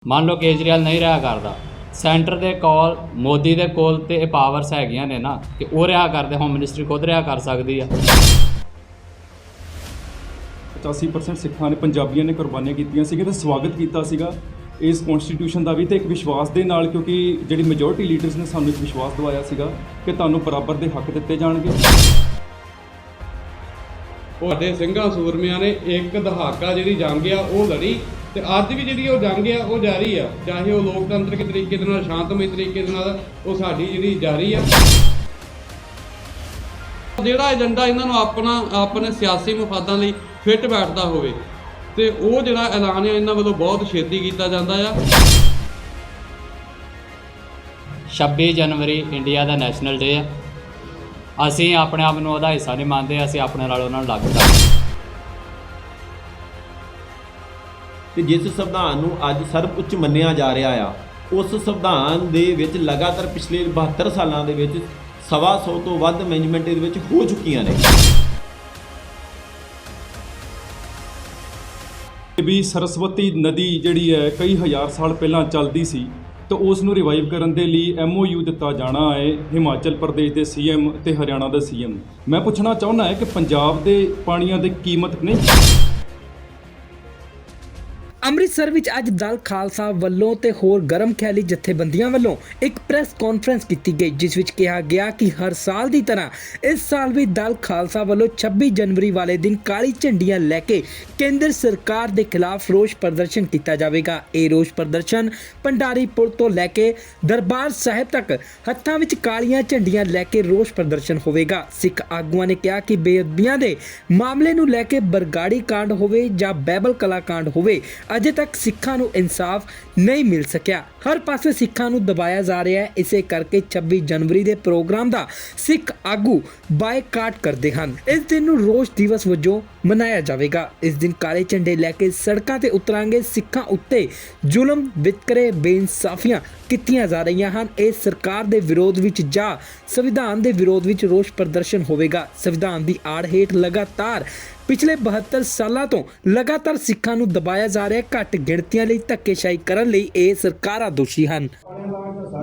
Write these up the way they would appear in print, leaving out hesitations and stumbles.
ਮੰਨ ਲਓ ਕੇਜਰੀਵਾਲ ਨਹੀਂ ਰਿਹਾ ਕਰਦਾ, ਸੈਂਟਰ ਦੇ ਕੋਲ ਮੋਦੀ ਦੇ ਕੋਲ ਤੇ ਇਹ ਪਾਵਰਸ ਹੈਗੀਆਂ ਨੇ ਨਾ ਕਿ ਉਹ ਰਿਹਾ ਕਰਦੇ, ਹੋਮ ਮਿਨਿਸਟਰੀ ਖੁਦ ਰਿਹਾ ਕਰ ਸਕਦੀ ਆ। 85% ਸਿੱਖਾਂ ਨੇ, ਪੰਜਾਬੀਆਂ ਨੇ ਕੁਰਬਾਨੀਆਂ ਕੀਤੀਆਂ ਸੀਗੀਆਂ ਤੇ ਸਵਾਗਤ ਕੀਤਾ ਸੀਗਾ ਇਸ ਕਨਸਟੀਟਿਊਸ਼ਨ ਦਾ ਵੀ, ਤੇ ਇੱਕ ਵਿਸ਼ਵਾਸ ਦੇ ਨਾਲ, ਕਿਉਂਕਿ ਜਿਹੜੀ ਮੈਜੋਰਟੀ ਲੀਡਰਸ ਨੇ ਸਾਨੂੰ ਇੱਕ ਵਿਸ਼ਵਾਸ ਦਿਵਾਇਆ ਸੀਗਾ ਕਿ ਤੁਹਾਨੂੰ ਬਰਾਬਰ ਦੇ ਹੱਕ ਦਿੱਤੇ ਜਾਣਗੇ। ਸਾਡੇ ਸਿੰਘਾਂ ਸੂਰਮਿਆਂ ਨੇ ਇੱਕ ਦਹਾਕਾ ਜਿਹੜੀ ਜੰਗ ਆ ਉਹ ਲੜੀ ਤੇ ਅੱਜ ਵੀ ਜਿਹੜੀ ਉਹ ਜੰਗ ਆ ਉਹ ਜਾਰੀ ਆ, ਚਾਹੇ ਉਹ ਲੋਕਤੰਤਰਿਕ ਤਰੀਕੇ ਦੇ ਨਾਲ, ਸ਼ਾਂਤਮਈ ਤਰੀਕੇ ਦੇ ਨਾਲ, ਉਹ ਸਾਡੀ ਜਿਹੜੀ ਜਾਰੀ ਆ। ਜਿਹੜਾ ਏਜੰਡਾ ਇਹਨਾਂ ਨੂੰ ਆਪਣੇ ਸਿਆਸੀ ਮਫਾਦਾਂ ਲਈ ਫਿੱਟ ਬੈਠਦਾ ਹੋਵੇ ਤੇ ਉਹ ਜਿਹੜਾ ਐਲਾਨ ਆ ਇਹਨਾਂ ਵੱਲੋਂ ਬਹੁਤ ਛੇਤੀ ਕੀਤਾ ਜਾਂਦਾ ਆ। 26 ਜਨਵਰੀ ਇੰਡੀਆ ਦਾ ਨੈਸ਼ਨਲ ਡੇ ਆ। ਅਸੀਂ ਆਪਣੇ ਆਪ ਨੂੰ ਉਹਦਾ ਹਿੱਸਾ ਨਹੀਂ ਮੰਨਦੇ, ਅਸੀਂ ਆਪਣੇ ਨਾਲ ਉਹਨਾਂ ਨੂੰ ਲੱਗ ਕਰਦੇ। ਤੇ ਜਿਸ ਸੰਵਿਧਾਨ ਨੂੰ ਅੱਜ ਸਰਬ ਉੱਚ ਮੰਨਿਆ ਜਾ ਰਿਹਾ ਆ, ਉਸ ਸੰਵਿਧਾਨ ਦੇ ਵਿੱਚ ਲਗਾਤਾਰ ਪਿਛਲੇ 72 ਸਾਲਾਂ ਦੇ ਵਿੱਚ 125 ਤੋਂ ਵੱਧ ਅਮੈਂਡਮੈਂਟ ਇਹਦੇ ਵਿੱਚ ਹੋ ਚੁੱਕੀਆਂ ਨੇ। ਵੀ ਸਰਸਵਤੀ ਨਦੀ ਜਿਹੜੀ ਹੈ ਕਈ ਹਜ਼ਾਰ ਸਾਲ ਪਹਿਲਾਂ ਚੱਲਦੀ ਸੀ, ਤਾਂ ਉਸ ਨੂੰ ਰਿਵਾਈਵ ਕਰਨ ਦੇ ਲਈ MOU ਦਿੱਤਾ ਜਾਣਾ ਹੈ ਹਿਮਾਚਲ ਪ੍ਰਦੇਸ਼ ਦੇ CM ਤੇ ਹਰਿਆਣਾ ਦਾ CM। ਮੈਂ ਪੁੱਛਣਾ ਚਾਹੁੰਦਾ ਹੈ ਕਿ ਪੰਜਾਬ ਦੇ ਪਾਣੀਆਂ ਦੀ ਕੀਮਤ ਨਹੀਂ। ਅੰਮ੍ਰਿਤਸਰ ਵਿੱਚ ਅੱਜ ਦਲ ਖਾਲਸਾ ਵੱਲੋਂ ਤੇ ਹੋਰ ਗਰਮ ਖਿਆਲੀ ਜਥੇਬੰਦੀਆਂ ਵੱਲੋਂ ਇੱਕ ਪ੍ਰੈਸ ਕਾਨਫਰੰਸ ਕੀਤੀ ਗਈ, ਜਿਸ ਵਿੱਚ ਕਿਹਾ ਗਿਆ ਕਿ ਹਰ ਸਾਲ ਦੀ ਤਰ੍ਹਾਂ ਇਸ ਸਾਲ ਵੀ ਦਲ ਖਾਲਸਾ ਵੱਲੋਂ 26 ਜਨਵਰੀ ਵਾਲੇ ਦਿਨ ਕਾਲੀ ਝੰਡੀਆਂ ਲੈ ਕੇ ਕੇਂਦਰ ਸਰਕਾਰ ਦੇ ਖਿਲਾਫ ਰੋਸ ਪ੍ਰਦਰਸ਼ਨ ਕੀਤਾ ਜਾਵੇਗਾ। ਇਹ ਰੋਸ ਪ੍ਰਦਰਸ਼ਨ ਭੰਡਾਰੀ ਪੁਲ ਤੋਂ ਲੈ ਕੇ ਦਰਬਾਰ ਸਾਹਿਬ ਤੱਕ ਹੱਥਾਂ ਵਿੱਚ ਕਾਲੀਆਂ ਝੰਡੀਆਂ ਲੈ ਕੇ ਰੋਸ ਪ੍ਰਦਰਸ਼ਨ ਹੋਵੇਗਾ। ਸਿੱਖ ਆਗੂਆਂ ਨੇ ਕਿਹਾ ਕਿ ਬੇਅਦਬੀਆਂ ਦੇ ਮਾਮਲੇ ਨੂੰ ਲੈ ਕੇ ਬਰਗਾੜੀ ਕਾਂਡ ਹੋਵੇ ਜਾਂ ਬਾਈਬਲ ਕਲਾ ਕਾਂਡ ਹੋਵੇ, ਅਜੇ ਤੱਕ ਸਿੱਖਾਂ ਨੂੰ ਇਨਸਾਫ ਨਹੀਂ ਮਿਲ ਸਕਿਆ। ਹਰ ਪਾਸੇ ਸਿੱਖਾਂ ਨੂੰ ਦਬਾਇਆ ਜਾ ਰਿਹਾ ਹੈ। ਇਸੇ ਕਰਕੇ 26 ਜਨਵਰੀ ਦੇ ਪ੍ਰੋਗਰਾਮ ਦਾ ਸਿੱਖ ਆਗੂ ਬਾਈਕਾਟ ਕਰਦੇ ਹਨ। ਇਸ ਦਿਨ ਨੂੰ ਰੋਸ ਦਿਵਸ ਵਜੋਂ ਮਨਾਇਆ ਜਾਵੇਗਾ। ਇਸ ਦਿਨ ਕਾਲੇ ਝੰਡੇ ਲੈ ਕੇ ਸੜਕਾਂ ਤੇ ਉਤਰਾਂਗੇ। ਸਿੱਖਾਂ ਉੱਤੇ ਜ਼ੁਲਮ, ਵਿਤਕਰੇ, ਬੇਇਨਸਾਫੀਆਂ ਕੀਤੀਆਂ ਜਾ ਰਹੀਆਂ ਹਨ। ਇਹ ਸਰਕਾਰ ਦੇ ਵਿਰੋਧ ਵਿੱਚ ਜਾਂ ਸੰਵਿਧਾਨ ਦੇ ਵਿਰੋਧ ਵਿੱਚ ਰੋਸ ਪ੍ਰਦਰਸ਼ਨ ਹੋਵੇਗਾ। ਸੰਵਿਧਾਨ ਦੀ ਆੜ ਹੇਠ ਲਗਾਤਾਰ ਪਿਛਲੇ 72 ਸਾਲਾਂ ਤੋਂ ਲਗਾਤਾਰ ਸਿੱਖਾਂ ਨੂੰ ਦਬਾਇਆ ਜਾ ਰਿਹਾ। ਘੱਟ ਗਿਣਤੀਆਂ ਲਈ ਧੱਕੇਸ਼ਾਹੀ ਕਰਨ ਲਈ ਇਹ ਸਰਕਾਰਾਂ ਦੋਸ਼ੀ ਹਨ।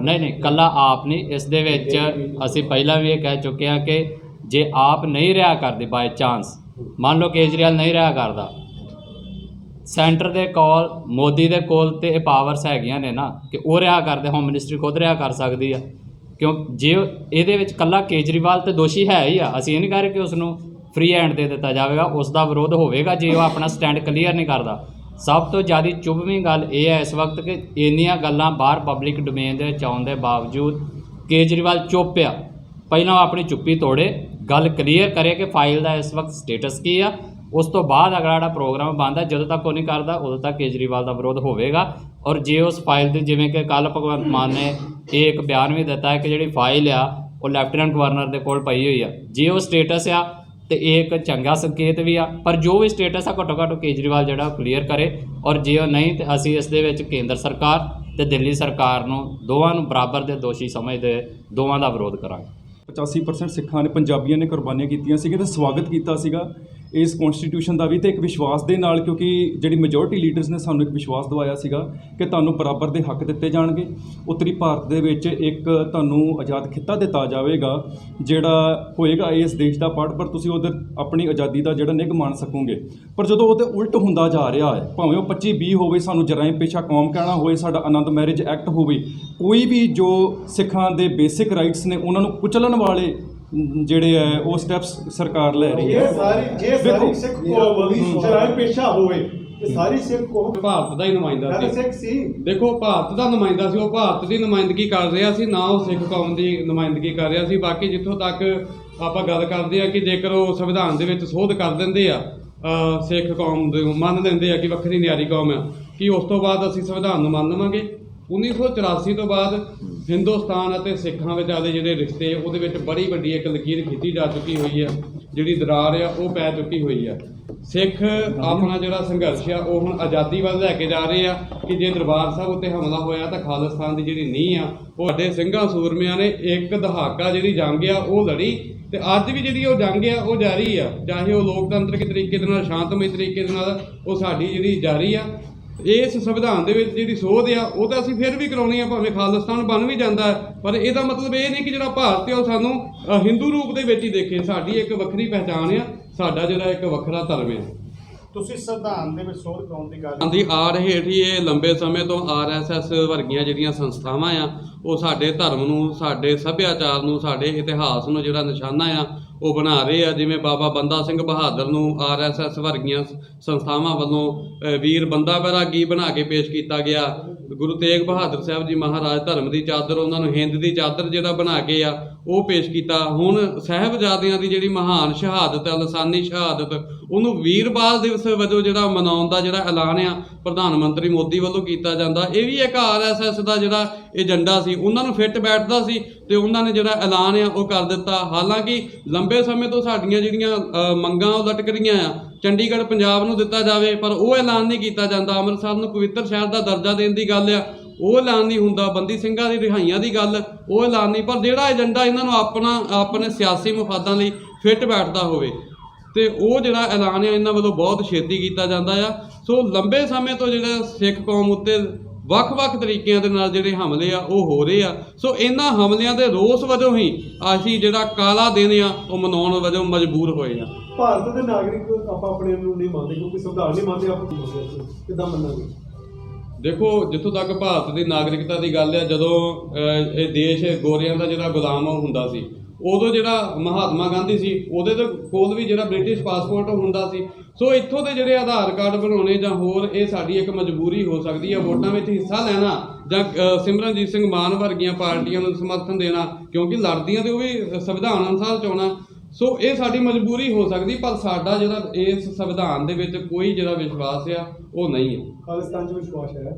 ਨਹੀਂ, ਕੱਲਾ ਆਪ ਨਹੀਂ, ਇਸ ਦੇ ਵਿੱਚ ਅਸੀਂ ਪਹਿਲਾਂ ਵੀ ਇਹ ਕਹਿ ਚੁੱਕੇ ਹਾਂ ਕਿ ਜੇ ਆਪ ਨਹੀਂ ਰਿਹਾ ਕਰਦੇ, ਬਾਈ ਚਾਂਸ ਮੰਨ ਲਓ ਕੇਜਰੀਵਾਲ ਨਹੀਂ ਰਿਹਾ ਕਰਦਾ, ਸੈਂਟਰ ਦੇ ਕੋਲ ਮੋਦੀ ਦੇ ਕੋਲ ਤੇ ਇਹ ਪਾਵਰਸ ਹੈਗੀਆਂ ਨੇ ਨਾ ਕਿ ਉਹ ਰਿਹਾ ਕਰਦੇ, ਹੋਮ ਮਿਨਿਸਟਰੀ ਖੁਦ ਰਿਹਾ ਕਰ ਸਕਦੀ ਆ। ਕਿਉਂ ਜੇ ਇਹਦੇ ਵਿੱਚ ਕੱਲਾ ਕੇਜਰੀਵਾਲ ਤੇ ਦੋਸ਼ੀ ਹੈ ਹੀ ਆ, ਅਸੀਂ ਇਹ ਨਹੀਂ ਕਹਿ ਰਹੇ ਕਿ ਉਸ ਨੂੰ ਫ੍ਰੀ ਹੈਂਡ ਦੇ ਦਿੱਤਾ ਜਾਵੇਗਾ, ਉਸ ਦਾ ਵਿਰੋਧ ਹੋਵੇਗਾ ਜੇ ਉਹ ਆਪਣਾ ਸਟੈਂਡ ਕਲੀਅਰ ਨਹੀਂ ਕਰਦਾ। ਸਭ ਤੋਂ ਜ਼ਿਆਦਾ ਚੁਭਵੀਂ ਗੱਲ ਇਹ ਹੈ ਇਸ ਵਕਤ ਕਿ ਇੰਨੀਆਂ ਗੱਲਾਂ ਬਾਹਰ ਪਬਲਿਕ ਡੋਮੇਨ ਦੇ ਵਿੱਚ ਆਉਣ ਦੇ ਬਾਵਜੂਦ ਕੇਜਰੀਵਾਲ ਚੁੱਪ ਆ। ਪਹਿਲਾਂ ਉਹ ਆਪਣੀ ਚੁੱਪੀ ਤੋੜੇ, ਗੱਲ ਕਲੀਅਰ ਕਰੇ ਕਿ ਫਾਈਲ ਦਾ ਇਸ ਵਕਤ ਸਟੇਟਸ ਕੀ ਆ। ਉਸ ਤੋਂ ਬਾਅਦ ਅਗਲਾ ਜਿਹੜਾ ਪ੍ਰੋਗਰਾਮ ਬਣਦਾ, ਜਦੋਂ ਤੱਕ ਉਹ ਨਹੀਂ ਕਰਦਾ ਉਦੋਂ ਤੱਕ ਕੇਜਰੀਵਾਲ ਦਾ ਵਿਰੋਧ ਹੋਵੇਗਾ। ਔਰ ਜੇ ਉਸ ਫਾਈਲ ਦੀ, ਜਿਵੇਂ ਕਿ ਕੱਲ੍ਹ ਭਗਵੰਤ ਮਾਨ ਨੇ ਇਹ ਇੱਕ ਬਿਆਨ ਵੀ ਦਿੱਤਾ ਹੈ ਕਿ ਜਿਹੜੀ ਫਾਈਲ ਆ ਉਹ ਲੈਫਟੀਨੈਂਟ ਗਵਰਨਰ ਦੇ ਕੋਲ ਪਈ ਹੋਈ ਆ, ਜੇ ਉਹ ਸਟੇਟਸ ਆ ਤੇ ਇਹ ਇੱਕ ਚੰਗਾ ਸੰਕੇਤ ਵੀ ਆ। ਪਰ ਜੋ ਵੀ ਸਟੇਟਸ ਆ ਘੱਟੋ ਘੱਟ ਕੇਜਰੀਵਾਲ ਜਿਹੜਾ ਕਲੀਅਰ ਕਰੇ, ਔਰ ਜੇ ਉਹ ਨਹੀਂ ਤੇ ਅਸੀਂ ਇਸ ਦੇ ਵਿੱਚ ਕੇਂਦਰ ਸਰਕਾਰ ਤੇ ਦਿੱਲੀ ਸਰਕਾਰ ਨੂੰ ਦੋਵਾਂ ਨੂੰ ਬਰਾਬਰ ਦੇ ਦੋਸ਼ੀ ਸਮਝਦੇ ਦੋਵਾਂ ਦਾ ਵਿਰੋਧ ਕਰਾਂਗੇ। 85% ਸਿੱਖਾਂ ਨੇ, ਪੰਜਾਬੀਆਂ ਨੇ ਕੁਰਬਾਨੀਆਂ ਕੀਤੀਆਂ ਸੀਗੀਆਂ ਤੇ ਸਵਾਗਤ ਕੀਤਾ ਸੀਗਾ ਇਸ ਕਨਸਟੀਟਿਊਸ਼ਨ ਦਾ ਵੀ, ਤੇ ਇੱਕ ਵਿਸ਼ਵਾਸ ਦੇ ਨਾਲ, ਕਿਉਂਕਿ ਜਿਹੜੀ ਮੈਜੋਰਟੀ ਲੀਡਰਸ ਨੇ ਸਾਨੂੰ ਇੱਕ ਵਿਸ਼ਵਾਸ ਦਿਵਾਇਆ ਸੀਗਾ ਕਿ ਤੁਹਾਨੂੰ ਬਰਾਬਰ ਦੇ ਹੱਕ ਦਿੱਤੇ ਜਾਣਗੇ। ਉੱਤਰੀ ਭਾਰਤ ਦੇ ਵਿੱਚ ਇੱਕ ਤੁਹਾਨੂੰ ਆਜ਼ਾਦ ਖਿੱਤਾ ਦਿੱਤਾ ਜਾਵੇਗਾ ਜਿਹੜਾ ਹੋਏਗਾ ਇਸ ਦੇਸ਼ ਦਾ ਪਾਰਟ, ਪਰ ਤੁਸੀਂ ਉਹਦੇ ਆਪਣੀ ਆਜ਼ਾਦੀ ਦਾ ਜਿਹੜਾ ਨਿੱਘ ਮਾਣ ਸਕੋਗੇ। ਪਰ ਜਦੋਂ ਉਹਦੇ ਉਲਟ ਹੁੰਦਾ ਜਾ ਰਿਹਾ ਹੈ, ਭਾਵੇਂ ਉਹ 25-20 ਹੋਵੇ, ਸਾਨੂੰ ਜਰਾਇਮ ਪੇਸ਼ਾ ਕੌਮ ਕਹਿਣਾ ਹੋਵੇ, ਸਾਡਾ ਆਨੰਦ ਮੈਰਿਜ ਐਕਟ ਹੋਵੇ, ਕੋਈ ਵੀ ਜੋ ਸਿੱਖਾਂ ਦੇ ਬੇਸਿਕ ਰਾਈਟਸ ਨੇ ਉਹਨਾਂ ਨੂੰ ਕੁਚਲਣ ਵਾਲੇ ਜਿਹੜੇ ਹੈ ਉਹ ਸਟੈਪਸ ਸਰਕਾਰ ਲੈ ਰਹੀ ਹੈ। ਸਾਰੀ ਸਿੱਖ ਕੌਮ ਜਰਾਇਮ ਪੇਸ਼ਾ ਹੋਵੇ, ਇਹ ਸਾਰੀ ਸਿੱਖ ਕੌਮ ਭਾਰਤ ਦਾ ਹੀ ਨੁਮਾਇੰਦਾ ਸੀ। ਦੇਖੋ ਭਾਰਤ ਦਾ ਨੁਮਾਇੰਦਾ ਸੀ, ਉਹ ਭਾਰਤ ਦੀ ਨੁਮਾਇੰਦਗੀ ਕਰ ਰਿਹਾ ਸੀ, ਨਾ ਉਹ ਸਿੱਖ ਕੌਮ ਦੀ ਨੁਮਾਇੰਦਗੀ ਕਰ ਰਿਹਾ ਸੀ। ਬਾਕੀ ਜਿੱਥੋਂ ਤੱਕ ਆਪਾਂ ਗੱਲ ਕਰਦੇ ਆ ਕਿ ਜੇਕਰ ਉਹ ਸੰਵਿਧਾਨ ਦੇ ਵਿੱਚ ਸੋਧ ਕਰ ਦਿੰਦੇ ਆ, ਸਿੱਖ ਕੌਮ ਦੇ ਮੰਨ ਲੈਂਦੇ ਆ ਕਿ ਵੱਖਰੀ ਨਿਆਰੀ ਕੌਮ ਆ, ਕਿ ਉਸ ਤੋਂ ਬਾਅਦ ਅਸੀਂ ਸੰਵਿਧਾਨ ਨੂੰ ਮੰਨ ਲਵਾਂਗੇ। 1984 ਤੋਂ ਬਾਅਦ ਹਿੰਦੁਸਤਾਨ ਅਤੇ ਸਿੱਖਾਂ ਵਿਚਾਲੇ ਜਿਹੜੇ ਰਿਸ਼ਤੇ, ਉਹਦੇ ਵਿੱਚ ਬੜੀ ਵੱਡੀ ਇੱਕ ਲਕੀਰ ਖਿੱਚੀ ਜਾ ਚੁੱਕੀ ਹੋਈ ਹੈ, ਜਿਹੜੀ ਦਰਾਰ ਆ ਉਹ ਪੈ ਚੁੱਕੀ ਹੋਈ ਆ। ਸਿੱਖ ਆਪਣਾ ਜਿਹੜਾ ਸੰਘਰਸ਼ ਆ ਉਹ ਹੁਣ ਆਜ਼ਾਦੀ ਵੱਲ ਲੈ ਕੇ ਜਾ ਰਹੇ ਆ ਕਿ ਜੇ ਦਰਬਾਰ ਸਾਹਿਬ ਉੱਤੇ ਹਮਲਾ ਹੋਇਆ ਤਾਂ ਖਾਲਿਸਤਾਨ ਦੀ ਜਿਹੜੀ ਨੀਂਹ ਆ ਉਹ ਸਾਡੇ ਸਿੰਘਾਂ ਸੂਰਮਿਆਂ ਨੇ ਇੱਕ ਦਹਾਕਾ ਜਿਹੜੀ ਜੰਗ ਆ ਉਹ ਲੜੀ ਤੇ ਅੱਜ ਵੀ ਜਿਹੜੀ ਉਹ ਜੰਗ ਆ ਉਹ ਜਾਰੀ ਆ, ਚਾਹੇ ਉਹ ਲੋਕਤੰਤਰਿਕ ਤਰੀਕੇ ਦੇ ਨਾਲ, ਸ਼ਾਂਤਮਈ ਤਰੀਕੇ ਦੇ ਨਾਲ, ਉਹ ਸਾਡੀ ਜਿਹੜੀ ਜਾਰੀ ਆ। ਇਸ ਸੰਵਿਧਾਨ ਦੇ ਵਿੱਚ ਜਿਹੜੀ ਸੋਧ ਆ ਉਹ ਤਾਂ ਅਸੀਂ ਫਿਰ ਵੀ ਕਰਾਉਣੀ ਆ, ਭਾਵੇਂ ਖਾਲਿਸਤਾਨ ਬਣ ਵੀ ਜਾਂਦਾ ਹੈ, ਪਰ ਇਹਦਾ ਮਤਲਬ ਇਹ ਨਹੀਂ ਕਿ ਜਿਹੜਾ ਭਾਰਤ ਆ ਉਹ ਸਾਨੂੰ ਹਿੰਦੂ ਰੂਪ ਦੇ ਵਿੱਚ ਹੀ ਦੇਖੇ। ਸਾਡੀ ਇੱਕ ਵੱਖਰੀ ਪਹਿਚਾਣ ਆ, ਸਾਡਾ ਜਿਹੜਾ ਇੱਕ ਵੱਖਰਾ ਧਰਮ ਆ। ਤੁਸੀਂ ਸੰਵਿਧਾਨ ਦੇ ਵਿੱਚ ਸੋਧ ਕਰਾਉਣ ਦੀ ਗੱਲ ਦੀ ਆੜ ਹੇਠ ਹੀ ਇਹ ਲੰਬੇ ਸਮੇਂ ਤੋਂ RSS ਵਰਗੀਆਂ ਜਿਹੜੀਆਂ ਸੰਸਥਾਵਾਂ ਆ ਉਹ ਸਾਡੇ ਧਰਮ ਨੂੰ, ਸਾਡੇ ਸੱਭਿਆਚਾਰ ਨੂੰ, ਸਾਡੇ ਇਤਿਹਾਸ ਨੂੰ ਜਿਹੜਾ ਨਿਸ਼ਾਨਾ ਆ ਉਹ ਬਣਾ ਰਹੇ ਆ। ਜਿਵੇਂ ਬਾਬਾ ਬੰਦਾ ਸਿੰਘ ਬਹਾਦਰ ਨੂੰ RSS ਵਰਗੀਆਂ ਸੰਸਥਾਵਾਂ ਵੱਲੋਂ ਵੀਰ ਬੰਦਾ ਬੈਰਾਗੀ ਬਣਾ ਕੇ ਪੇਸ਼ ਕੀਤਾ ਗਿਆ। ਗੁਰੂ ਤੇਗ ਬਹਾਦਰ ਸਾਹਿਬ ਜੀ ਮਹਾਰਾਜ ਧਰਮ ਦੀ ਚਾਦਰ, ਉਹਨਾਂ ਨੂੰ ਹਿੰਦ ਦੀ ਚਾਦਰ ਜਿਹੜਾ ਬਣਾ ਕੇ ਆ ਉਹ ਪੇਸ਼ ਕੀਤਾ। ਹੁਣ ਸਾਹਿਬਜ਼ਾਦਿਆਂ ਦੀ ਜਿਹੜੀ ਮਹਾਨ ਸ਼ਹਾਦਤ ਹੈ, ਲਸਾਨੀ ਸ਼ਹਾਦਤ, ਉਹਨੂੰ ਵੀਰ ਬਾਲ ਦਿਵਸ ਵਜੋਂ ਜਿਹੜਾ ਮਨਾਉਣ ਦਾ ਜਿਹੜਾ ਐਲਾਨ ਆ ਪ੍ਰਧਾਨ ਮੰਤਰੀ ਮੋਦੀ ਵੱਲੋਂ ਕੀਤਾ ਜਾਂਦਾ। ਇਹ ਵੀ ਇੱਕ RSS ਦਾ ਜਿਹੜਾ ਏਜੰਡਾ ਸੀ, ਉਹਨਾਂ ਨੂੰ ਫਿੱਟ ਬੈਠਦਾ ਸੀ ਤੇ ਉਹਨਾਂ ਨੇ ਜਿਹੜਾ ਐਲਾਨ ਆ ਉਹ ਕਰ ਦਿੱਤਾ। ਹਾਲਾਂਕਿ ਲੰਬੇ ਸਮੇਂ ਤੋਂ ਸਾਡੀਆਂ ਜਿਹੜੀਆਂ ਮੰਗਾਂ ਉਹ ਲਟਕ ਰਹੀਆਂ ਆ, ਚੰਡੀਗੜ੍ਹ ਪੰਜਾਬ ਨੂੰ ਦਿੱਤਾ ਜਾਵੇ, ਪਰ ਉਹ ਐਲਾਨ ਨਹੀਂ ਕੀਤਾ ਜਾਂਦਾ। ਅੰਮ੍ਰਿਤਸਰ ਨੂੰ ਪਵਿੱਤਰ ਸ਼ਹਿਰ ਦਾ ਦਰਜਾ ਦੇਣ ਦੀ ਗੱਲ ਆ, ਉਹ ਐਲਾਨ ਨਹੀਂ ਹੁੰਦਾ। ਬੰਦੀ ਸਿੰਘਾਂ ਦੀ ਰਿਹਾਈਆਂ ਦੀ ਗੱਲ, ਉਹ ਐਲਾਨ ਨਹੀਂ। ਪਰ ਜਿਹੜਾ ਏਜੰਡਾ ਇਹਨਾਂ ਨੂੰ ਆਪਣੇ ਸਿਆਸੀ ਮਫਾਦਾਂ ਲਈ ਫਿੱਟ ਬੈਠਦਾ ਹੋਵੇ ਤੇ ਉਹ ਜਿਹੜਾ ਐਲਾਨ ਆ ਇਹਨਾਂ ਵੱਲੋਂ ਬਹੁਤ ਛੇਤੀ ਕੀਤਾ ਜਾਂਦਾ ਆ। ਸੋ ਲੰਬੇ ਸਮੇਂ ਤੋਂ ਜਿਹੜਾ ਸਿੱਖ ਕੌਮ ਉੱਤੇ ਵੱਖ-ਵੱਖ ਤਰੀਕਿਆਂ ਦੇ ਨਾਲ ਜਿਹੜੇ ਹਮਲੇ ਆ ਉਹ ਹੋ ਰਹੇ ਆ। ਸੋ ਇਹਨਾਂ ਹਮਲਿਆਂ ਦੇ ਰੋਸ ਵਜੋਂ ਹੀ ਅਸੀਂ ਜਿਹੜਾ ਕਾਲਾ ਦਿਨ ਆ ਉਹ ਮਨਾਉਣ ਵਜੋਂ ਮਜਬੂਰ ਹੋਏ ਆ। ਭਾਰਤ ਦੇ ਨਾਗਰਿਕ ਆਪਾਂ ਆਪਣੇ ਨੂੰ ਨਹੀਂ ਮੰਨਦੇ, ਕਿਉਂਕਿ ਸੰਵਿਧਾਨ ਨਹੀਂ ਮੰਨਦੇ, ਆਪਾਂ ਕਿੱਦਾਂ ਮੰਨਾਂਗੇ? ਦੇਖੋ, ਜਿੱਥੋਂ ਤੱਕ ਭਾਰਤ ਦੀ ਨਾਗਰਿਕਤਾ ਦੀ ਗੱਲ ਆ, ਜਦੋਂ ਇਹ ਦੇਸ਼ ਗੋਰਿਆਂ ਦਾ ਜਿਹੜਾ ਗੁਲਾਮ ਹੁੰਦਾ ਸੀ, ਉਦੋਂ ਜਿਹੜਾ ਮਹਾਤਮਾ ਗਾਂਧੀ ਸੀ ਉਹਦੇ ਦੇ ਕੋਲ ਵੀ ਜਿਹੜਾ ਬ੍ਰਿਟਿਸ਼ ਪਾਸਪੋਰਟ ਹੁੰਦਾ ਸੀ। ਸੋ ਇੱਥੋਂ ਦੇ ਜਿਹੜੇ ਆਧਾਰ ਕਾਰਡ ਬਣਾਉਣੇ ਜਾਂ ਹੋਰ, ਇਹ ਸਾਡੀ ਇੱਕ ਮਜਬੂਰੀ ਹੋ ਸਕਦੀ ਹੈ। ਵੋਟਾਂ ਵਿੱਚ ਹਿੱਸਾ ਲੈਣਾ ਜਾਂ ਸਿਮਰਨਜੀਤ ਸਿੰਘ ਮਾਨ ਵਰਗੀਆਂ ਪਾਰਟੀਆਂ ਨੂੰ ਸਮਰਥਨ ਦੇਣਾ, ਕਿਉਂਕਿ ਲੜਦੀਆਂ ਤੇ ਉਹ ਵੀ ਸੰਵਿਧਾਨ ਅਨੁਸਾਰ ਚੋਣਾਂ। ਸੋ ਇਹ ਸਾਡੀ ਮਜਬੂਰੀ ਹੋ ਸਕਦੀ, ਪਰ ਸਾਡਾ ਜਿਹੜਾ ਇਸ ਸੰਵਿਧਾਨ ਦੇ ਵਿੱਚ ਕੋਈ ਜਿਹੜਾ ਵਿਸ਼ਵਾਸ ਆ ਉਹ ਨਹੀਂ ਹੈ। ਖਾਲਿਸਤਾਨ 'ਚ ਵਿਸ਼ਵਾਸ ਹੈ?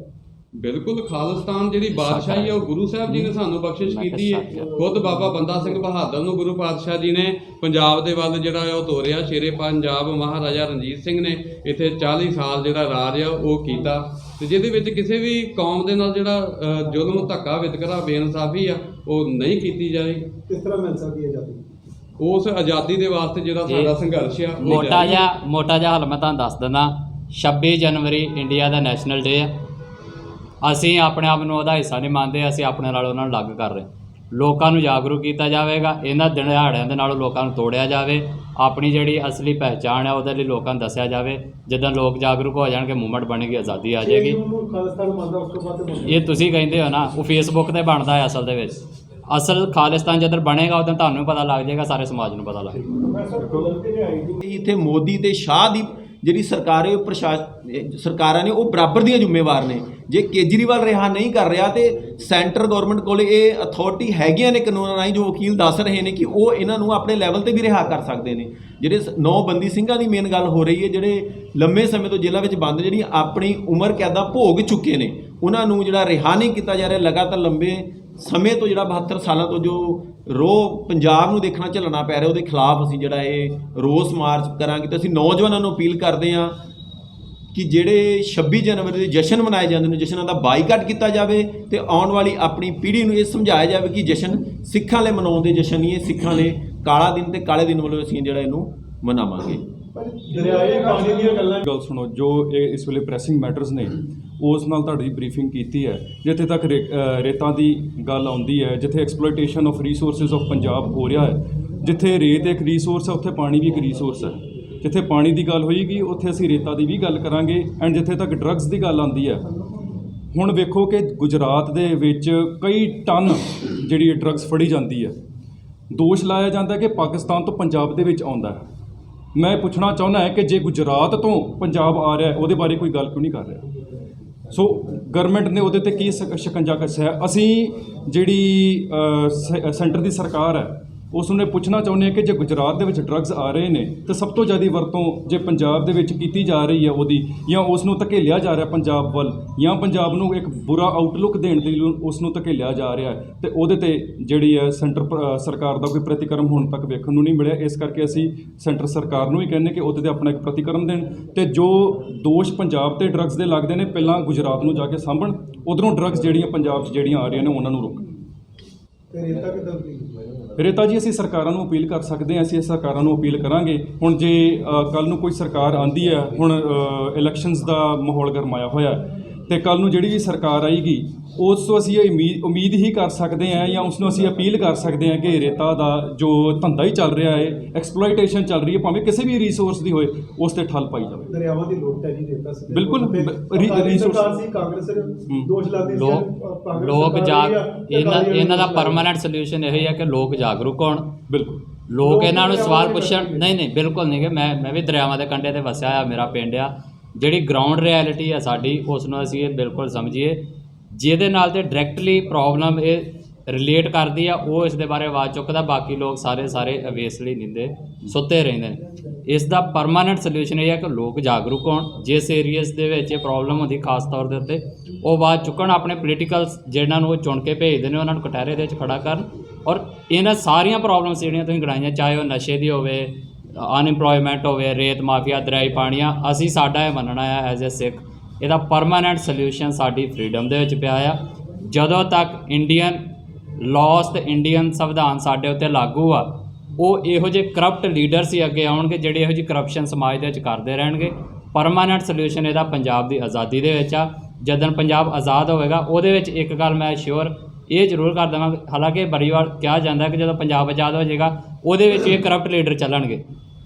ਬਿਲਕੁਲ। ਖਾਲਿਸਤਾਨ ਜਿਹੜੀ ਬਾਦਸ਼ਾਹੀ ਹੈ ਉਹ ਗੁਰੂ ਸਾਹਿਬ ਜੀ ਨੇ ਸਾਨੂੰ ਬਖਸ਼ਿਸ਼ ਕੀਤੀ ਹੈ। ਖੁਦ ਬਾਬਾ ਬੰਦਾ ਸਿੰਘ ਬਹਾਦਰ ਨੂੰ ਗੁਰੂ ਪਾਤਸ਼ਾਹ ਜੀ ਨੇ ਪੰਜਾਬ ਦੇ ਵੱਲ ਜਿਹੜਾ ਉਹ ਤੋਰਿਆ। ਸ਼ੇਰੇ ਪੰਜਾਬ ਮਹਾਰਾਜਾ ਰਣਜੀਤ ਸਿੰਘ ਨੇ ਇੱਥੇ 40 ਸਾਲ ਜਿਹੜਾ ਰਾਜ ਆ ਉਹ ਕੀਤਾ, ਤੇ ਜਿਹਦੇ ਵਿੱਚ ਕਿਸੇ ਵੀ ਕੌਮ ਦੇ ਨਾਲ ਜਿਹੜਾ ਜ਼ੁਲਮ, ਧੱਕਾ, ਵਿਤਕਰਾ, ਬੇਇਨਸਾਫੀ ਆ ਉਹ ਨਹੀਂ ਕੀਤੀ ਜਾਏ। ਕਿਸ ਤਰ੍ਹਾਂ ਮਿਲ ਸਕਦੀ ਹੈ ਆਜ਼ਾਦੀ? ਉਸ ਆਜ਼ਾਦੀ ਦੇ ਵਾਸਤੇ ਜਿਹੜਾ ਸਾਡਾ ਸੰਘਰਸ਼ ਆ ਉਹ ਮੋਟਾ ਜਿਹਾ ਹੱਲ ਮੈਂ ਤੁਹਾਨੂੰ ਦੱਸ ਦਿੰਦਾ। 26 ਜਨਵਰੀ ਇੰਡੀਆ ਦਾ ਨੈਸ਼ਨਲ ਡੇ ਆ। ਅਸੀਂ ਆਪਣੇ ਆਪ ਨੂੰ ਉਹਦਾ ਹਿੱਸਾ ਨਹੀਂ ਮੰਨਦੇ, ਅਸੀਂ ਆਪਣੇ ਨਾਲ ਉਹਨਾਂ ਨੂੰ ਅਲੱਗ ਕਰ ਰਹੇ। ਲੋਕਾਂ ਨੂੰ ਜਾਗਰੂਕ ਕੀਤਾ ਜਾਵੇਗਾ, ਇਹਨਾਂ ਦਿਹਾੜਿਆਂ ਦੇ ਨਾਲੋਂ ਲੋਕਾਂ ਨੂੰ ਤੋੜਿਆ ਜਾਵੇ। ਆਪਣੀ ਜਿਹੜੀ ਅਸਲੀ ਪਹਿਚਾਣ ਹੈ ਉਹਦੇ ਲਈ ਲੋਕਾਂ ਨੂੰ ਦੱਸਿਆ ਜਾਵੇ। ਜਦੋਂ ਲੋਕ ਜਾਗਰੂਕ ਹੋ ਜਾਣਗੇ, ਮੂਵਮੈਂਟ ਬਣੇਗੀ, ਆਜ਼ਾਦੀ ਆ ਜਾਏਗੀ। ਖਾਲਿਸਤਾਨ ਮੰਨਦਾ, ਉਸ ਤੋਂ ਬਾਅਦ ਇਹ ਤੁਸੀਂ ਕਹਿੰਦੇ ਹੋ ਨਾ, ਉਹ ਫੇਸਬੁੱਕ ਤੇ ਬਣਦਾ ਹੈ। ਅਸਲ ਦੇ ਵਿੱਚ ਅਸਲ ਖਾਲਿਸਤਾਨ ਜਦੋਂ ਬਣੇਗਾ ਉਦੋਂ ਤੁਹਾਨੂੰ ਪਤਾ ਲੱਗ ਜਾਏਗਾ, ਸਾਰੇ ਸਮਾਜ ਨੂੰ ਪਤਾ ਲੱਗ ਜਾਏਗਾ। ਇੱਥੇ ਮੋਦੀ ਤੇ ਸ਼ਾਹ ਦੀ ਜਿਹੜੀ ਸਰਕਾਰ ਹੈ, ਸਰਕਾਰਾਂ ਨੇ ਉਹ ਬਰਾਬਰ ਦੀਆਂ ਜ਼ਿੰਮੇਵਾਰ ਨੇ। ਜੇ ਕੇਜਰੀਵਾਲ ਰਿਹਾ ਨਹੀਂ ਕਰ ਰਿਹਾ ਤੇ ਸੈਂਟਰ ਗਵਰਨਮੈਂਟ ਕੋਲ ਇਹ ਅਥਾਰਟੀ ਹੈਗੀਆਂ ਨੇ ਕਾਨੂੰਨਾਂ ਰਾਹੀਂ, ਜੋ ਵਕੀਲ ਦੱਸ ਰਹੇ ਨੇ ਕਿ ਉਹ ਇਹਨਾਂ ਨੂੰ ਆਪਣੇ ਲੈਵਲ ਤੇ ਵੀ ਰਿਹਾ ਕਰ ਸਕਦੇ ਨੇ। ਜਿਹੜੇ 9 ਬੰਦੀ ਸਿੰਘਾਂ ਦੀ ਮੇਨ ਗੱਲ ਹੋ ਰਹੀ ਹੈ, ਜਿਹੜੇ ਲੰਮੇ ਸਮੇਂ ਤੋਂ ਜੇਲ੍ਹਾਂ ਵਿੱਚ ਬੰਦ, ਜਿਹੜੀ ਆਪਣੀ ਉਮਰ ਕੈਦਾਂ ਭੋਗ ਚੁੱਕੇ ਨੇ, ਉਹਨਾਂ ਨੂੰ ਜਿਹੜਾ ਰਿਹਾ ਨਹੀਂ ਕੀਤਾ ਜਾ ਰਿਹਾ। ਲਗਾਤਾਰ ਲੰਬੇ ਸਮੇਂ ਤੋਂ ਜਿਹੜਾ 72 ਸਾਲਾਂ ਤੋਂ ਜੋ ਰੋਹ ਪੰਜਾਬ ਨੂੰ ਦੇਖਣਾ ਝੱਲਣਾ ਪੈ ਰਿਹਾ, ਉਹਦੇ ਖਿਲਾਫ ਅਸੀਂ ਜਿਹੜਾ ਇਹ ਰੋਸ ਮਾਰਚ ਕਰਾਂਗੇ। ਤੇ ਅਸੀਂ ਨੌਜਵਾਨਾਂ ਨੂੰ ਅਪੀਲ ਕਰਦੇ ਹਾਂ ਕਿ ਜਿਹੜੇ 26 ਜਨਵਰੀ ਦੇ ਜਸ਼ਨ ਮਨਾਏ ਜਾਂਦੇ ਨੇ, ਜਸ਼ਨਾਂ ਦਾ ਬਾਈਕਾਟ ਕੀਤਾ ਜਾਵੇ ਤੇ ਆਉਣ ਵਾਲੀ ਆਪਣੀ ਪੀੜ੍ਹੀ ਨੂੰ ਇਹ ਸਮਝਾਇਆ ਜਾਵੇ ਕਿ ਜਸ਼ਨ ਸਿੱਖਾਂ ਲਈ ਮਨਾਉਣ ਦੇ ਜਸ਼ਨ ਨਹੀਂ, ਇਹ ਸਿੱਖਾਂ ਲਈ ਕਾਲਾ ਦਿਨ ਤੇ ਕਾਲੇ ਦਿਨ ਵੱਲੋਂ ਅਸੀਂ ਜਿਹੜਾ ਇਹਨੂੰ ਮਨਾਵਾਂਗੇ। ਦਰਿਆਏ ਪਾਣੀ ਦੀਆਂ ਗੱਲਾਂ ਗੱਲ ਸੁਣੋ, ਜੋ ਇਹ ਇਸ ਵੇਲੇ ਪ੍ਰੈਸਿੰਗ ਮੈਟਰਸ ਨੇ ਉਸ ਨਾਲ ਤੁਹਾਡੀ ਬਰੀਫਿੰਗ ਕੀਤੀ ਹੈ। ਜਿੱਥੇ ਤੱਕ ਰੇਤਾਂ ਦੀ ਗੱਲ ਆਉਂਦੀ ਹੈ, ਜਿੱਥੇ exploitation of resources of Punjab ਹੋ ਰਿਹਾ ਹੈ, ਜਿੱਥੇ ਰੇਤ ਇੱਕ ਰਿਸੋਰਸ ਹੈ ਉੱਥੇ ਪਾਣੀ ਵੀ ਇੱਕ ਰਿਸੋਰਸ ਹੈ। ਜਿੱਥੇ ਪਾਣੀ ਦੀ ਗੱਲ ਹੋਏਗੀ ਉੱਥੇ ਅਸੀਂ ਰੇਤਾਂ ਦੀ ਵੀ ਗੱਲ ਕਰਾਂਗੇ। ਐਂਡ ਜਿੱਥੇ ਤੱਕ ਡਰੱਗਸ ਦੀ ਗੱਲ ਆਉਂਦੀ ਹੈ, ਹੁਣ ਵੇਖੋ ਕਿ ਗੁਜਰਾਤ ਦੇ ਵਿੱਚ ਕਈ ਟਨ ਜਿਹੜੀ ਡਰੱਗਸ ਫੜੀ ਜਾਂਦੀ ਹੈ। ਦੋਸ਼ ਲਾਇਆ ਜਾਂਦਾ ਕਿ ਪਾਕਿਸਤਾਨ ਤੋਂ ਪੰਜਾਬ ਦੇ ਵਿੱਚ ਆਉਂਦਾ ਹੈ। ਮੈਂ ਪੁੱਛਣਾ ਚਾਹੁੰਦਾ ਹੈ ਕਿ ਜੇ ਗੁਜਰਾਤ ਤੋਂ ਪੰਜਾਬ ਆ ਰਿਹਾ ਉਹਦੇ ਬਾਰੇ ਕੋਈ ਗੱਲ ਕਿਉਂ ਨਹੀਂ ਕਰ ਰਿਹਾ? ਸੋ ਗਵਰਨਮੈਂਟ ਨੇ ਉਹਦੇ ਤੇ ਕੀ ਸ਼ਿਕੰਜਾ ਕੱਸਿਆ? ਅਸੀਂ ਜਿਹੜੀ ਸੈਂਟਰ ਦੀ ਸਰਕਾਰ ਹੈ ਉਸ ਨੂੰ ਪੁੱਛਣਾ ਚਾਹੁੰਦੇ ਹਾਂ ਕਿ ਜੇ ਗੁਜਰਾਤ ਦੇ ਵਿੱਚ ਡਰੱਗਸ ਆ ਰਹੇ ਨੇ ਤਾਂ ਸਭ ਤੋਂ ਜ਼ਿਆਦਾ ਵਰਤੋਂ ਜੇ ਪੰਜਾਬ ਦੇ ਵਿੱਚ ਕੀਤੀ ਜਾ ਰਹੀ ਹੈ ਉਹਦੀ, ਜਾਂ ਉਸ ਨੂੰ ਧਕੇਲਿਆ ਜਾ ਰਿਹਾ ਪੰਜਾਬ ਵੱਲ, ਜਾਂ ਪੰਜਾਬ ਨੂੰ ਇੱਕ ਬੁਰਾ ਆਊਟਲੁੱਕ ਦੇਣ ਦੇ ਲਈ ਉਸ ਨੂੰ ਧਕੇਲਿਆ ਜਾ ਰਿਹਾ ਹੈ, ਤੇ ਉਹਦੇ ਤੇ ਜਿਹੜੀ ਹੈ ਸੈਂਟਰ ਸਰਕਾਰ ਦਾ ਕੋਈ ਪ੍ਰਤੀਕਰਮ ਹੁਣ ਤੱਕ ਵੇਖਣ ਨੂੰ ਨਹੀਂ ਮਿਲਿਆ। ਇਸ ਕਰਕੇ ਅਸੀਂ ਸੈਂਟਰ ਸਰਕਾਰ ਨੂੰ ਵੀ ਕਹਿੰਦੇ ਕਿ ਉਹਦੇ ਤੇ ਆਪਣਾ ਇੱਕ ਪ੍ਰਤੀਕਰਮ ਦੇਣ, ਤੇ ਜੋ ਦੋਸ਼ ਪੰਜਾਬ ਤੇ ਡਰੱਗਸ ਦੇ ਲੱਗਦੇ ਨੇ ਪਹਿਲਾਂ ਗੁਜਰਾਤ ਨੂੰ ਜਾ ਕੇ ਸਾਂਭਣ, ਉੱਧਰੋਂ ਡਰੱਗਸ ਜਿਹੜੀਆਂ ਪੰਜਾਬ 'ਚ ਜਿਹੜੀਆਂ ਆ ਰਹੀਆਂ ਨੇ ਉਹਨਾਂ ਨੂੰ ਰੋਕਣ। ਤੇ ਰੇਤਾ ਕਿੱਦਾਂ ਦੀ? ਰੇਤਾ ਜੀ ਅਸੀਂ ਸਰਕਾਰਾਂ ਨੂੰ ਅਪੀਲ ਕਰ ਸਕਦੇ ਹਾਂ, ਅਸੀਂ ਸਰਕਾਰਾਂ ਨੂੰ ਅਪੀਲ ਕਰਾਂਗੇ। ਹੁਣ ਜੇ ਕੱਲ ਨੂੰ ਕੋਈ ਸਰਕਾਰ ਆਂਦੀ ਹੈ, ਹੁਣ ਇਲੈਕਸ਼ਨਸ ਦਾ ਮਾਹੌਲ ਗਰਮਾਇਆ ਹੋਇਆ ਤੇ ਕੱਲ ਨੂੰ ਜਿਹੜੀ ਵੀ ਸਰਕਾਰ ਆਏਗੀ ਉਸ ਤੋਂ ਅਸੀਂ ਇਹ ਉਮੀਦ ਹੀ ਕਰ ਸਕਦੇ ਹਾਂ ਜਾਂ ਉਸ ਨੂੰ ਅਸੀਂ ਅਪੀਲ ਕਰ ਸਕਦੇ ਹਾਂ ਕਿ ਰੇਤਾ ਦਾ ਜੋ ਧੰਦਾ ਹੀ ਚੱਲ ਰਿਹਾ ਹੈ, ਐਕਸਪਲੋਇਟੇਸ਼ਨ ਚੱਲ ਰਹੀ ਹੈ, ਭਾਵੇਂ ਕਿਸੇ ਵੀ ਰਿਸੋਰਸ ਦੀ ਹੋਏ, ਉਸ ਤੇ ਠੱਲ ਪਾਈ ਜਾਵੇ। ਦਰਿਆਵਾਂ ਦੀ ਲੁੱਟ ਹੈ ਜੀ ਰੇਤਾ ਸੀ। ਬਿਲਕੁਲ, ਸਰਕਾਰ ਸੀ, ਕਾਂਗਰਸ ਦੋਸ਼ ਲਾਉਂਦੀ ਸੀ ਲੋਕ ਇਹਨਾਂ ਦਾ ਪਰਮਾਨੈਂਟ ਸੋਲੂਸ਼ਨ ਇਹ ਹੀ ਹੈ ਕਿ ਲੋਕ ਜਾਗਰੂਕ ਹੋਣ। ਬਿਲਕੁਲ, ਲੋਕ ਇਹਨਾਂ ਨੂੰ ਸਵਾਲ ਪੁੱਛਣ। ਨਹੀਂ ਬਿਲਕੁਲ ਨਹੀਂ ਕਿ ਮੈਂ ਵੀ ਦਰਿਆਵਾਂ ਦੇ ਕੰਢੇ ਤੇ ਵਸਿਆ ਆ, ਮੇਰਾ ਪਿੰਡ ਆ। ਜਿਹੜੀ ਗਰਾਊਂਡ ਰਿਐਲਿਟੀ ਆ ਸਾਡੀ, ਉਸ ਨੂੰ ਅਸੀਂ ਇਹ ਬਿਲਕੁਲ ਸਮਝੀਏ। ਜਿਹਦੇ ਨਾਲ ਤੇ ਡਾਇਰੈਕਟਲੀ ਪ੍ਰੋਬਲਮ ਇਹ ਰਿਲੇਟ ਕਰਦੀ ਆ, ਉਹ ਇਸ ਦੇ ਬਾਰੇ ਆਵਾਜ਼ ਚੁੱਕਦਾ। ਬਾਕੀ ਲੋਕ ਸਾਰੇ ਅਵੇਸਲੀ ਨਿੰਦੇ ਸੁੱਤੇ ਰਹਿੰਦੇ ਨੇ। ਇਸ ਦਾ ਪਰਮਾਨੈਂਟ ਸੋਲੂਸ਼ਨ ਇਹ ਹੈ ਕਿ ਲੋਕ ਜਾਗਰੂਕ ਹੋਣ। ਜਿਸ ਏਰੀਆਸ ਦੇ ਵਿੱਚ ਇਹ ਪ੍ਰੋਬਲਮ ਹੁੰਦੀ, ਖਾਸ ਤੌਰ ਦੇ ਉੱਤੇ ਉਹ ਆਵਾਜ਼ ਚੁੱਕਣ। ਆਪਣੇ ਪੋਲੀਟੀਕਲ ਜਿਹਨਾਂ ਨੂੰ ਉਹ ਚੁਣ ਕੇ ਭੇਜਦੇ ਨੇ, ਉਹਨਾਂ ਨੂੰ ਕਟਹਿਰੇ ਦੇ ਵਿੱਚ ਖੜਾ ਕਰਨ। ਔਰ ਇਹਨਾਂ ਸਾਰੀਆਂ ਪ੍ਰੋਬਲਮਸ ਜਿਹੜੀਆਂ ਤੁਸੀਂ ਗਿਣਾਈਆਂ, ਚਾਹੇ ਉਹ ਨਸ਼ੇ ਦੀ ਹੋਵੇ, ਅਨਇੰਪਲੋਇਮੈਂਟ ਹੋਵੇ, ਰੇਤ ਮਾਫੀਆ, ਦਰਿਆਈ ਪਾਣੀਆਂ, ਅਸੀਂ ਸਾਡਾ ਇਹ ਮੰਨਣਾ ਆ ਐਜ਼ ਏ ਸਿੱਖ, ਇਹਦਾ ਪਰਮਾਨੈਂਟ ਸੋਲਿਊਸ਼ਨ ਸਾਡੀ ਫਰੀडम ਦੇ ਵਿੱਚ ਪਿਆ ਆ। ਜਦੋਂ ਤੱਕ ਇੰਡੀਅਨ ਲਾਅਸ ਤੇ ਇੰਡੀਅਨ ਸੰਵਿਧਾਨ ਸਾਡੇ ਉੱਤੇ ਲਾਗੂ ਆ, ਉਹ ਇਹੋ ਜਿਹੇ ਕਰਪਟ ਲੀਡਰਸ ਹੀ ਅੱਗੇ ਆਉਣਗੇ ਜਿਹੜੇ ਇਹੋ ਜਿਹੀ ਕਰਪਸ਼ਨ ਸਮਾਜ ਦੇ ਵਿੱਚ ਕਰਦੇ ਰਹਿਣਗੇ। ਪਰਮਾਨੈਂਟ ਸੋਲਿਊਸ਼ਨ ਇਹਦਾ ਪੰਜਾਬ ਦੀ ਆਜ਼ਾਦੀ ਦੇ ਵਿੱਚ ਆ। ਜਦੋਂ ਪੰਜਾਬ ਆਜ਼ਾਦ ਹੋਵੇਗਾ, ਉਹਦੇ ਵਿੱਚ ਇੱਕ ਗੱਲ ਮੈਂ ਸ਼ੋਰ ਇਹ ਜ਼ਰੂਰ ਕਰ ਦੇਵਾਂ, ਹਾਲਾਂਕਿ ਬੜੀ ਵਾਰ ਕਿਹਾ ਜਾਂਦਾ ਕਿ ਜਦੋਂ ਪੰਜਾਬ ਆਜ਼ਾਦ ਹੋ ਜਾਏਗਾ, ਉਹਦੇ ਵਿੱਚ ਇਹ ਕਰਪਟ ਲੀਡਰ ਚੱਲਣਗੇ।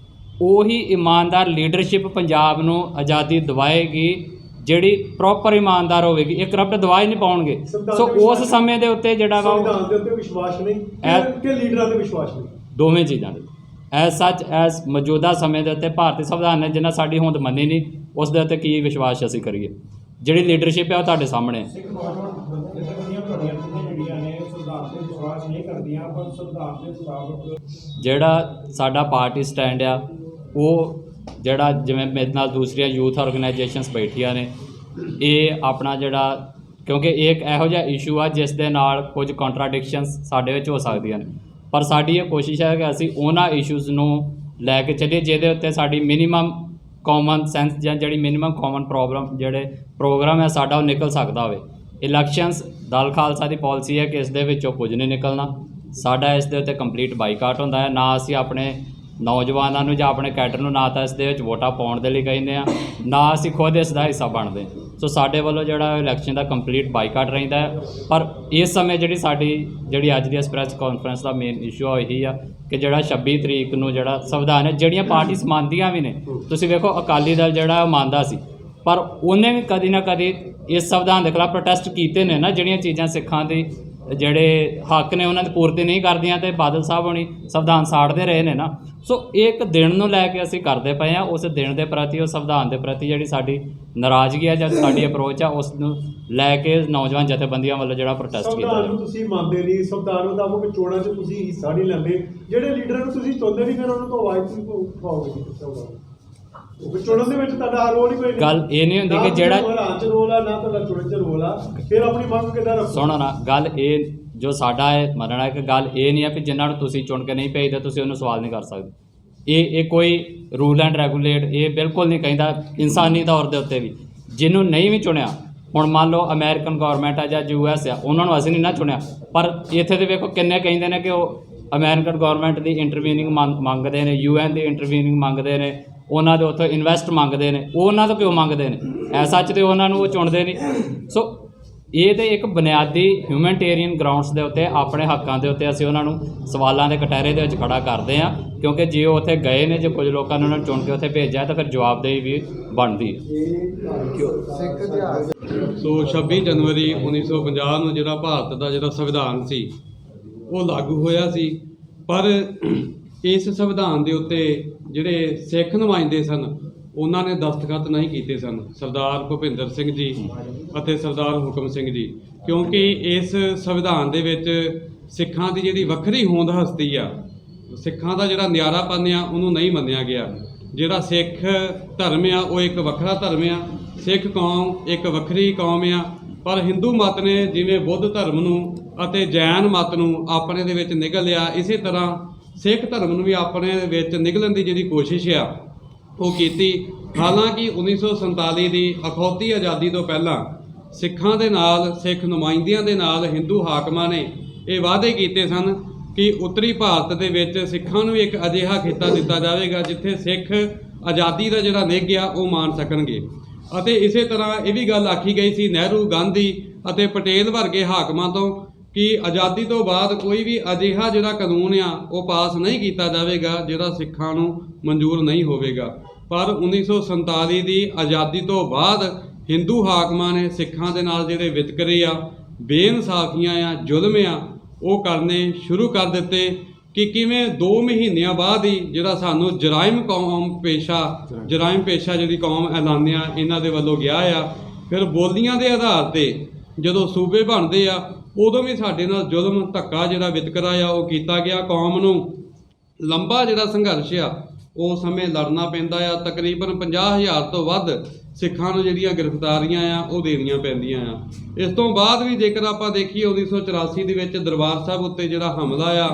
ਉਹੀ ਇਮਾਨਦਾਰ ਲੀਡਰਸ਼ਿਪ ਪੰਜਾਬ ਨੂੰ ਆਜ਼ਾਦੀ ਦਿਵਾਏਗੀ, ਜਿਹੜੀ ਪ੍ਰੋਪਰ ਇਮਾਨਦਾਰ ਹੋਵੇਗੀ। ਇਹ ਕਰਪਟ ਦਵਾ ਹੀ ਨਹੀਂ ਪਾਉਣਗੇ। ਸੋ ਉਸ ਸਮੇਂ ਦੇ ਉੱਤੇ ਜਿਹੜਾ ਵਾ ਸੰਵਿਧਾਨ ਦੇ ਉੱਤੇ ਵਿਸ਼ਵਾਸ ਨਹੀਂ ਕਿ ਲੀਡਰਾਂ ਤੇ ਵਿਸ਼ਵਾਸ ਨਹੀਂ, ਦੋਵੇਂ ਚੀਜ਼ਾਂ ਦੇ ਐਜ਼ ਸੱਚ ਐਜ਼ ਮੌਜੂਦਾ ਸਮੇਂ ਦੇ ਉੱਤੇ ਭਾਰਤੀ ਸੰਵਿਧਾਨ ਨੇ ਜਿੰਨਾ ਸਾਡੀ ਹੋਂਦ ਮੰਨੀ ਨਹੀਂ, ਉਸ ਦੇ ਉੱਤੇ ਕੀ ਵਿਸ਼ਵਾਸ ਅਸੀਂ ਕਰੀਏ। ਜਿਹੜੀ ਲੀਡਰਸ਼ਿਪ ਹੈ ਉਹ ਤੁਹਾਡੇ ਸਾਹਮਣੇ ਹੈ। ਜਿਹੜਾ ਸਾਡਾ ਪਾਰਟੀ ਸਟੈਂਡ ਆ, ਉਹ ਜਿਹੜਾ ਜਿਵੇਂ ਮੇਰੇ ਨਾਲ ਦੂਸਰੀਆਂ ਯੂਥ ਆਰਗੇਨਾਈਜੇਸ਼ਨਸ ਬੈਠੀਆਂ ਨੇ, ਇਹ ਆਪਣਾ ਜਿਹੜਾ, ਕਿਉਂਕਿ ਇਹ ਇੱਕ ਇਹੋ ਜਿਹਾ ਇਸ਼ੂ ਆ ਜਿਸ ਦੇ ਨਾਲ ਕੁਝ ਕੰਟਰਾਡਿਕਸ਼ਨਸ ਸਾਡੇ ਵਿੱਚ ਹੋ ਸਕਦੀਆਂ ਨੇ, ਪਰ ਸਾਡੀ ਇਹ ਕੋਸ਼ਿਸ਼ ਹੈ ਕਿ ਅਸੀਂ ਉਹਨਾਂ ਇਸ਼ੂਜ਼ ਨੂੰ ਲੈ ਕੇ ਚੱਲੀਏ ਜਿਹਦੇ ਉੱਤੇ ਸਾਡੀ ਮਿਨੀਮਮ ਕਾਮਨ ਸੈਂਸ ਜਾਂ ਜਿਹੜੀ ਮਿਨੀਮਮ ਕਾਮਨ ਪ੍ਰੋਗਰਾਮ ਹੈ ਸਾਡਾ, ਉਹ ਨਿਕਲ ਸਕਦਾ ਹੋਵੇ। ਇਲੈਕਸ਼ਨਸ ਦਲ ਖਾਲਸਾ ਦੀ ਪਾਲਿਸੀ ਹੈ ਕਿ ਇਸ ਦੇ ਵਿੱਚੋਂ ਕੁਝ ਨਹੀਂ ਨਿਕਲਣਾ। ਸਾਡਾ ਇਸ ਦੇ ਉੱਤੇ ਕੰਪਲੀਟ ਬਾਈਕਾਟ ਹੁੰਦਾ ਹੈ। ਨਾ ਅਸੀਂ ਆਪਣੇ ਨੌਜਵਾਨਾਂ ਨੂੰ ਜਾਂ ਆਪਣੇ ਕੈਡਰ ਨੂੰ ਨਾ ਤਾਂ ਇਸ ਦੇ ਵਿੱਚ ਵੋਟਾਂ ਪਾਉਣ ਦੇ ਲਈ ਕਹਿੰਦੇ ਆ, ਨਾ ਅਸੀਂ ਖੁਦ ਇਸ ਦਾ ਹਿੱਸਾ ਬਣਦੇ। ਸੋ ਸਾਡੇ ਵੱਲੋਂ ਜਿਹੜਾ ਇਲੈਕਸ਼ਨ ਦਾ ਕੰਪਲੀਟ ਬਾਈਕਾਟ ਰਹਿੰਦਾ ਹੈ। ਪਰ ਇਸ ਸਮੇਂ ਜਿਹੜੀ ਅੱਜ ਦੀ ਇਸ ਪ੍ਰੈਸ ਕਾਨਫਰੰਸ ਦਾ ਮੇਨ ਇਸ਼ੂ ਇਹੀ ਆ ਕਿ ਜਿਹੜਾ 26 ਤਰੀਕ ਨੂੰ ਜਿਹੜਾ ਸੰਵਿਧਾਨ ਹੈ, ਜਿਹੜੀਆਂ ਪਾਰਟੀਆਂ ਮੰਨਦੀਆਂ ਵੀ ਨੇ, ਤੁਸੀਂ ਵੇਖੋ ਅਕਾਲੀ ਦਲ ਜਿਹੜਾ ਉਹ ਮੰਨਦਾ ਸੀ, ਪਰ ਉਹਨੇ ਵੀ ਕਦੀ ਨਾ ਕਦੀ ਇਸ ਸੰਵਿਧਾਨ ਦੇ ਖਿਲਾਫ ਪ੍ਰੋਟੈਸਟ ਕੀਤੇ ਨੇ ਨਾ। ਜਿਹੜੀਆਂ ਚੀਜ਼ਾਂ ਸਿੱਖਾਂ ਦੇ ਜਿਹੜੇ ਹੱਕ ਨੇ ਉਹਨਾਂ ਦੀ ਪੂਰਤੀ ਨਹੀਂ ਕਰਦੀਆਂ, ਤੇ ਬਾਦਲ ਸਾਹਿਬ ਹੋਣੀ ਸੰਵਿਧਾਨ ਸਾੜਦੇ ਰਹੇ ਨੇ ਨਾ। ਸੋ ਇੱਕ ਦਿਨ ਨੂੰ ਲੈ ਕੇ ਅਸੀਂ ਕਰਦੇ ਪਏ ਹਾਂ। ਉਸ ਦਿਨ ਦੇ ਪ੍ਰਤੀ, ਉਸ ਸੰਵਿਧਾਨ ਦੇ ਪ੍ਰਤੀ ਜਿਹੜੀ ਸਾਡੀ ਨਾਰਾਜ਼ਗੀ ਹੈ ਜਾਂ ਸਾਡੀ ਅਪਰੋਚ ਆ, ਉਸ ਨੂੰ ਲੈ ਕੇ ਨੌਜਵਾਨ ਜਥੇਬੰਦੀਆਂ ਵੱਲੋਂ ਜਿਹੜਾ ਪ੍ਰੋਟੈਸਟ ਕੀਤਾ ਸੰਵਿਧਾਨ ਨੂੰ ਤੁਸੀਂ ਮੰਨਦੇ ਨਹੀਂ, ਸੰਵਿਧਾਨ ਮੁਤਾਬਕ ਚੋਣਾਂ 'ਚ ਤੁਸੀਂ ਹਿੱਸਾ ਨਹੀਂ ਲੈਂਦੇ, ਜਿਹੜੇ ਲੀਡਰਾਂ ਨੂੰ ਤੁਸੀਂ ਚੁਣਦੇ ਨਹੀਂ, ਫਿਰ ਉਹਨਾਂ ਤੋਂ ਆਵਾਜ਼ ਤੁਸੀਂ ਪਾਓਗੇ। ਚੁਣਨ ਦੇ ਵਿੱਚ ਤੁਹਾਡਾ ਰੋਲ ਹੀ ਕੋਈ ਨਹੀਂ। ਗੱਲ ਇਹ ਨਹੀਂ ਹੁੰਦੀ ਕਿ ਜਿਹੜਾ ਹਰਾਨ 'ਚ ਰੋਲ ਆ, ਨਾ ਤੁਹਾਡਾ ਚੁਣਨ 'ਚ ਰੋਲ ਆ, ਫਿਰ ਆਪਣੀ ਮੰਗ ਕਿੱਦਾਂ ਰੱਖੋ? ਸੁਣੋ ਨਾ, ਗੱਲ ਇਹ ਜੋ ਸਾਡਾ ਇਹ ਮੰਨਣਾ ਹੈ ਕਿ ਗੱਲ ਇਹ ਨਹੀਂ ਹੈ ਕਿ ਜਿਨ੍ਹਾਂ ਨੂੰ ਤੁਸੀਂ ਚੁਣ ਕੇ ਨਹੀਂ ਭੇਜਦੇ ਤੁਸੀਂ ਉਹਨੂੰ ਸਵਾਲ ਨਹੀਂ ਕਰ ਸਕਦੇ। ਇਹ ਕੋਈ ਰੂਲ ਐਂਡ ਰੈਗੂਲੇਟ ਇਹ ਬਿਲਕੁਲ ਨਹੀਂ ਕਹਿੰਦਾ। ਇਨਸਾਨੀ ਤੌਰ ਦੇ ਉੱਤੇ ਵੀ ਜਿਹਨੂੰ ਨਹੀਂ ਵੀ ਚੁਣਿਆ, ਹੁਣ ਮੰਨ ਲਓ ਅਮਰੀਕਨ ਗੌਰਮੈਂਟ ਆ ਜਾਂ US ਆ, ਉਹਨਾਂ ਨੂੰ ਅਸੀਂ ਨਹੀਂ ਨਾ ਚੁਣਿਆ, ਪਰ ਇੱਥੇ ਦੇ ਵੇਖੋ ਕਿੰਨੇ ਕਹਿੰਦੇ ਨੇ ਕਿ ਉਹ ਅਮਰੀਕਨ ਗੌਰਮੈਂਟ ਦੀ ਇੰਟਰਵੀਨਿੰਗ ਮੰਗਦੇ ਨੇ, UN ਦੀ ਇੰਟਰਵੀਨਿੰਗ ਮੰਗਦੇ ਨੇ, ਉਹਨਾਂ ਦੇ ਉੱਥੋਂ ਇਨਵੈਸਟ ਮੰਗਦੇ ਨੇ। ਉਹ ਉਹਨਾਂ ਤੋਂ ਕਿਉਂ ਮੰਗਦੇ ਨੇ? ਐਸਾ ਸੱਚ ਤੇ ਉਹਨਾਂ ਨੂੰ ਉਹ ਚੁਣਦੇ ਨਹੀਂ। ਸੋ ਇਹ ਤੇ ਇੱਕ ਬੁਨਿਆਦੀ ਹਿਊਮੈਨਿਟੇਰੀਅਨ ਗਰਾਊਂਡਸ ਦੇ ਉੱਤੇ ਆਪਣੇ ਹੱਕਾਂ ਦੇ ਉੱਤੇ ਅਸੀਂ ਉਹਨਾਂ ਨੂੰ ਸਵਾਲਾਂ ਦੇ ਕਟਹਿਰੇ ਦੇ ਵਿੱਚ ਖੜਾ ਕਰਦੇ ਹਾਂ, ਕਿਉਂਕਿ ਜੇ ਉਹ ਉੱਥੇ ਗਏ ਨੇ, ਜੇ ਕੁਝ ਲੋਕਾਂ ਨੇ ਉਹਨਾਂ ਨੂੰ ਚੁਣ ਕੇ ਉੱਥੇ ਭੇਜਿਆ ਤਾਂ ਫਿਰ ਜਵਾਬਦੇਹੀ ਵੀ ਬਣਦੀ ਹੈ। ਸੋ 26 ਜਨਵਰੀ 1950 ਨੂੰ ਜਿਹੜਾ ਭਾਰਤ ਦਾ ਜਿਹੜਾ ਸੰਵਿਧਾਨ ਸੀ ਉਹ ਲਾਗੂ ਹੋਇਆ ਸੀ, ਪਰ ਇਸ ਸੰਵਿਧਾਨ ਦੇ ਉੱਤੇ ਜਿਹੜੇ ਸਿੱਖ ਨੁਮਾਇੰਦੇ ਸਨ ਉਹਨਾਂ ਨੇ ਦਸਤਖਤ ਨਹੀਂ ਕੀਤੇ ਸਨ, ਸਰਦਾਰ ਭੁਪਿੰਦਰ ਸਿੰਘ ਜੀ ਅਤੇ ਸਰਦਾਰ ਹੁਕਮ ਸਿੰਘ ਜੀ, ਕਿਉਂਕਿ ਇਸ ਸੰਵਿਧਾਨ ਦੇ ਵਿੱਚ ਸਿੱਖਾਂ ਦੀ ਜਿਹੜੀ ਵੱਖਰੀ ਹੋਂਦ ਹਸਤੀ ਆ, ਸਿੱਖਾਂ ਦਾ ਜਿਹੜਾ ਨਿਆਰਾਪਨ ਆ ਉਹਨੂੰ ਨਹੀਂ ਮੰਨਿਆ ਗਿਆ। ਜਿਹੜਾ ਸਿੱਖ ਧਰਮ ਆ ਉਹ ਇੱਕ ਵੱਖਰਾ ਧਰਮ ਆ, ਸਿੱਖ ਕੌਮ ਇੱਕ ਵੱਖਰੀ ਕੌਮ ਆ, ਪਰ ਹਿੰਦੂ ਮਤ ਨੇ ਜਿਵੇਂ ਬੁੱਧ ਧਰਮ ਨੂੰ ਅਤੇ ਜੈਨ ਮਤ ਨੂੰ ਆਪਣੇ ਦੇ ਵਿੱਚ ਨਿਗਲ ਲਿਆ, ਇਸੇ ਤਰ੍ਹਾਂ ਸਿੱਖ ਧਰਮ ਨੂੰ ਵੀ ਆਪਣੇ ਵਿੱਚ ਨਿਗਲਣ ਦੀ ਜਿਹੜੀ ਕੋਸ਼ਿਸ਼ ਆ ਉਹ ਕੀਤੀ। ਹਾਲਾਂਕਿ 1947 ਦੀ ਅਖੌਤੀ ਆਜ਼ਾਦੀ ਤੋਂ ਪਹਿਲਾਂ ਸਿੱਖਾਂ ਦੇ ਨਾਲ, ਸਿੱਖ ਨੁਮਾਇੰਦਿਆਂ ਦੇ ਨਾਲ ਹਿੰਦੂ ਹਾਕਮਾਂ ਨੇ ਇਹ ਵਾਅਦੇ ਕੀਤੇ ਸਨ ਕਿ ਉੱਤਰੀ ਭਾਰਤ ਦੇ ਵਿੱਚ ਸਿੱਖਾਂ ਨੂੰ ਇੱਕ ਅਜਿਹਾ ਖਿੱਤਾ ਦਿੱਤਾ ਜਾਵੇਗਾ ਜਿੱਥੇ ਸਿੱਖ ਆਜ਼ਾਦੀ ਦਾ ਜਿਹੜਾ ਨਿੱਘ ਆ ਉਹ ਮਾਣ ਸਕਣਗੇ। ਅਤੇ ਇਸੇ ਤਰ੍ਹਾਂ ਇਹ ਵੀ ਗੱਲ ਆਖੀ ਗਈ ਸੀ ਨਹਿਰੂ, ਗਾਂਧੀ ਅਤੇ ਪਟੇਲ ਵਰਗੇ ਹਾਕਮਾਂ ਤੋਂ ਕਿ ਆਜ਼ਾਦੀ ਤੋਂ ਬਾਅਦ ਕੋਈ ਵੀ ਅਜਿਹਾ ਜਿਹੜਾ ਕਾਨੂੰਨ ਆ ਉਹ ਪਾਸ ਨਹੀਂ ਕੀਤਾ ਜਾਵੇਗਾ ਜਿਹੜਾ ਸਿੱਖਾਂ ਨੂੰ ਮਨਜ਼ੂਰ ਨਹੀਂ ਹੋਵੇਗਾ। ਪਰ 1947 ਦੀ ਆਜ਼ਾਦੀ ਤੋਂ ਬਾਅਦ ਹਿੰਦੂ ਹਾਕਮਾਂ ਨੇ ਸਿੱਖਾਂ ਦੇ ਨਾਲ ਜਿਹੜੇ ਵਿਤਕਰੇ ਆ, ਬੇਇਨਸਾਫੀਆਂ ਆ, ਜ਼ੁਲਮ ਆ ਉਹ ਕਰਨੇ ਸ਼ੁਰੂ ਕਰ ਦਿੱਤੇ ਕਿ ਕਿਵੇਂ 2 ਮਹੀਨਿਆਂ ਬਾਅਦ ਹੀ ਜਿਹੜਾ ਸਾਨੂੰ ਜਰਾਇਮ ਪੇਸ਼ਾ ਜਿਹੜੀ ਕੌਮ ਐਲਾਨਿਆ ਇਹਨਾਂ ਦੇ ਵੱਲੋਂ ਗਿਆ ਆ। ਫਿਰ ਬੋਲੀਆਂ ਦੇ ਆਧਾਰ ਤੇ ਜਦੋਂ ਸੂਬੇ ਬਣਦੇ ਆ ਉਦੋਂ ਵੀ ਸਾਡੇ ਨਾਲ ਜ਼ੁਲਮ, ਧੱਕਾ, ਜਿਹੜਾ ਵਿਤਕਰਾ ਆ ਉਹ ਕੀਤਾ ਗਿਆ। ਕੌਮ ਨੂੰ ਲੰਬਾ ਜਿਹੜਾ ਸੰਘਰਸ਼ ਆ ਉਸ ਸਮੇਂ ਲੜਨਾ ਪੈਂਦਾ ਆ। ਤਕਰੀਬਨ 50,000 ਤੋਂ ਵੱਧ ਸਿੱਖਾਂ ਨੂੰ ਜਿਹੜੀਆਂ ਗ੍ਰਿਫਤਾਰੀਆਂ ਆ ਉਹ ਦੇਣੀਆਂ ਪੈਂਦੀਆਂ ਆ। ਇਸ ਤੋਂ ਬਾਅਦ ਵੀ ਜੇਕਰ ਆਪਾਂ ਦੇਖੀਏ 1984 ਦੇ ਵਿੱਚ ਦਰਬਾਰ ਸਾਹਿਬ ਉੱਤੇ ਜਿਹੜਾ ਹਮਲਾ ਆ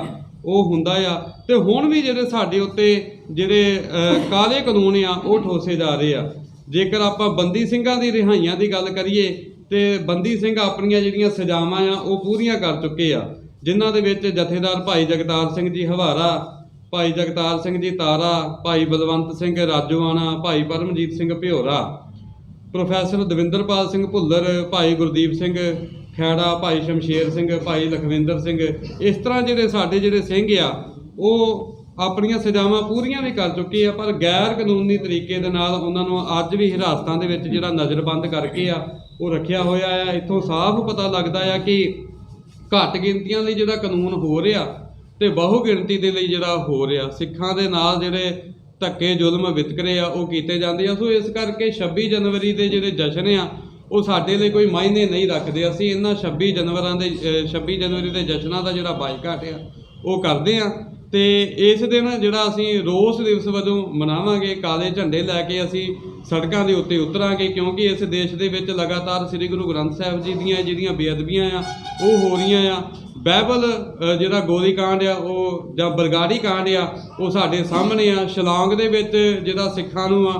ਉਹ ਹੁੰਦਾ ਆ ਤੇ ਹੁਣ ਵੀ ਜਿਹੜੇ ਸਾਡੇ ਉੱਤੇ ਜਿਹੜੇ ਕਾਲੇ ਕਾਨੂੰਨ ਆ ਉਹ ਠੋਸੇ ਜਾ ਰਹੇ ਆ। ਜੇਕਰ ਆਪਾਂ ਬੰਦੀ ਸਿੰਘਾਂ ਦੀ ਰਿਹਾਈਆਂ ਦੀ ਗੱਲ ਕਰੀਏ ਤੇ ਬੰਦੀ ਸਿੰਘ ਆਪਣੀਆਂ ਜਿਹੜੀਆਂ ਸਜ਼ਾਵਾਂ ਆ ਉਹ ਪੂਰੀਆਂ ਕਰ ਚੁੱਕੇ ਆ, ਜਿਨ੍ਹਾਂ ਦੇ ਵਿੱਚ ਜਥੇਦਾਰ ਭਾਈ ਜਗਤਾਰ ਸਿੰਘ ਜੀ ਹਵਾਰਾ, ਭਾਈ ਜਗਤਾਰ ਸਿੰਘ ਜੀ ਤਾਰਾ, ਭਾਈ ਬਲਵੰਤ ਸਿੰਘ ਰਾਜੋਆਣਾ, ਭਾਈ ਪਰਮਜੀਤ ਸਿੰਘ ਭਿਓਰਾ, ਪ੍ਰੋਫੈਸਰ ਦਵਿੰਦਰਪਾਲ ਸਿੰਘ ਭੁੱਲਰ, ਭਾਈ ਗੁਰਦੀਪ ਸਿੰਘ ਖੈੜਾ, ਭਾਈ ਸ਼ਮਸ਼ੇਰ ਸਿੰਘ, ਭਾਈ ਲਖਵਿੰਦਰ ਸਿੰਘ, ਇਸ ਤਰ੍ਹਾਂ ਜਿਹੜੇ ਸਾਡੇ ਜਿਹੜੇ ਸਿੰਘ ਆ ਉਹ ਆਪਣੀਆਂ ਸਜ਼ਾਵਾਂ ਪੂਰੀਆਂ ਵੀ ਕਰ ਚੁੱਕੇ ਆ। ਪਰ ਗੈਰ ਕਾਨੂੰਨੀ ਤਰੀਕੇ ਦੇ ਨਾਲ ਉਹਨਾਂ ਨੂੰ ਅੱਜ ਵੀ ਹਿਰਾਸਤਾਂ ਦੇ ਵਿੱਚ ਜਿਹੜਾ ਨਜ਼ਰਬੰਦ ਕਰਕੇ ਆ ਉਹ ਰੱਖਿਆ ਹੋਇਆ ਆ। ਇੱਥੋਂ ਸਾਫ਼ ਪਤਾ ਲੱਗਦਾ ਆ ਕਿ ਘੱਟ ਗਿਣਤੀਆਂ ਲਈ ਜਿਹੜਾ ਕਾਨੂੰਨ ਹੋ ਰਿਹਾ ਤੇ ਬਹੁ ਗਿਣਤੀ ਦੇ ਲਈ ਜਿਹੜਾ ਹੋ ਰਿਹਾ। ਸਿੱਖਾਂ ਦੇ ਨਾਲ ਜਿਹੜੇ ਧੱਕੇ, ਜ਼ੁਲਮ, ਵਿਤਕਰੇ ਆ ਉਹ ਕੀਤੇ ਜਾਂਦੇ ਆ। ਸੋ ਇਸ ਕਰਕੇ 26 ਜਨਵਰੀ ਦੇ ਜਿਹੜੇ ਜਸ਼ਨ ਆ ਉਹ ਸਾਡੇ ਲਈ ਕੋਈ ਮਾਇਨੇ ਨਹੀਂ ਰੱਖਦੇ। ਅਸੀਂ ਇਹਨਾਂ 26 ਜਨਵਰੀ ਦੇ ਜਸ਼ਨਾਂ ਦਾ ਜਿਹੜਾ ਬਾਈਕਾਟ ਆ ਉਹ ਕਰਦੇ ਆ ਤੇ ਇਸ ਦਿਨ ਜਿਹੜਾ ਅਸੀਂ ਰੋਸ ਦਿਵਸ ਵਜੋਂ ਮਨਾਵਾਂਗੇ। ਕਾਲੇ ਝੰਡੇ ਲੈ ਕੇ ਅਸੀਂ ਸੜਕਾਂ ਦੇ ਉੱਤੇ ਉਤਰਾਂਗੇ ਕਿਉਂਕਿ ਇਸ ਦੇਸ਼ ਦੇ ਵਿੱਚ ਲਗਾਤਾਰ ਸ੍ਰੀ ਗੁਰੂ ਗ੍ਰੰਥ ਸਾਹਿਬ ਜੀ ਦੀਆਂ ਜਿਹੜੀਆਂ ਬੇਅਦਬੀਆਂ ਆ ਉਹ ਹੋ ਰਹੀਆਂ ਆ। ਬਾਈਬਲ ਜਿਹੜਾ ਗੋਲੀ ਕਾਂਡ ਆ ਉਹ ਜਾਂ ਬਰਗਾੜੀ ਕਾਂਡ ਆ ਉਹ ਸਾਡੇ ਸਾਹਮਣੇ ਆ। ਸ਼ਿਲੌਂਗ ਦੇ ਵਿੱਚ ਜਿਹੜਾ ਸਿੱਖਾਂ ਨੂੰ ਆ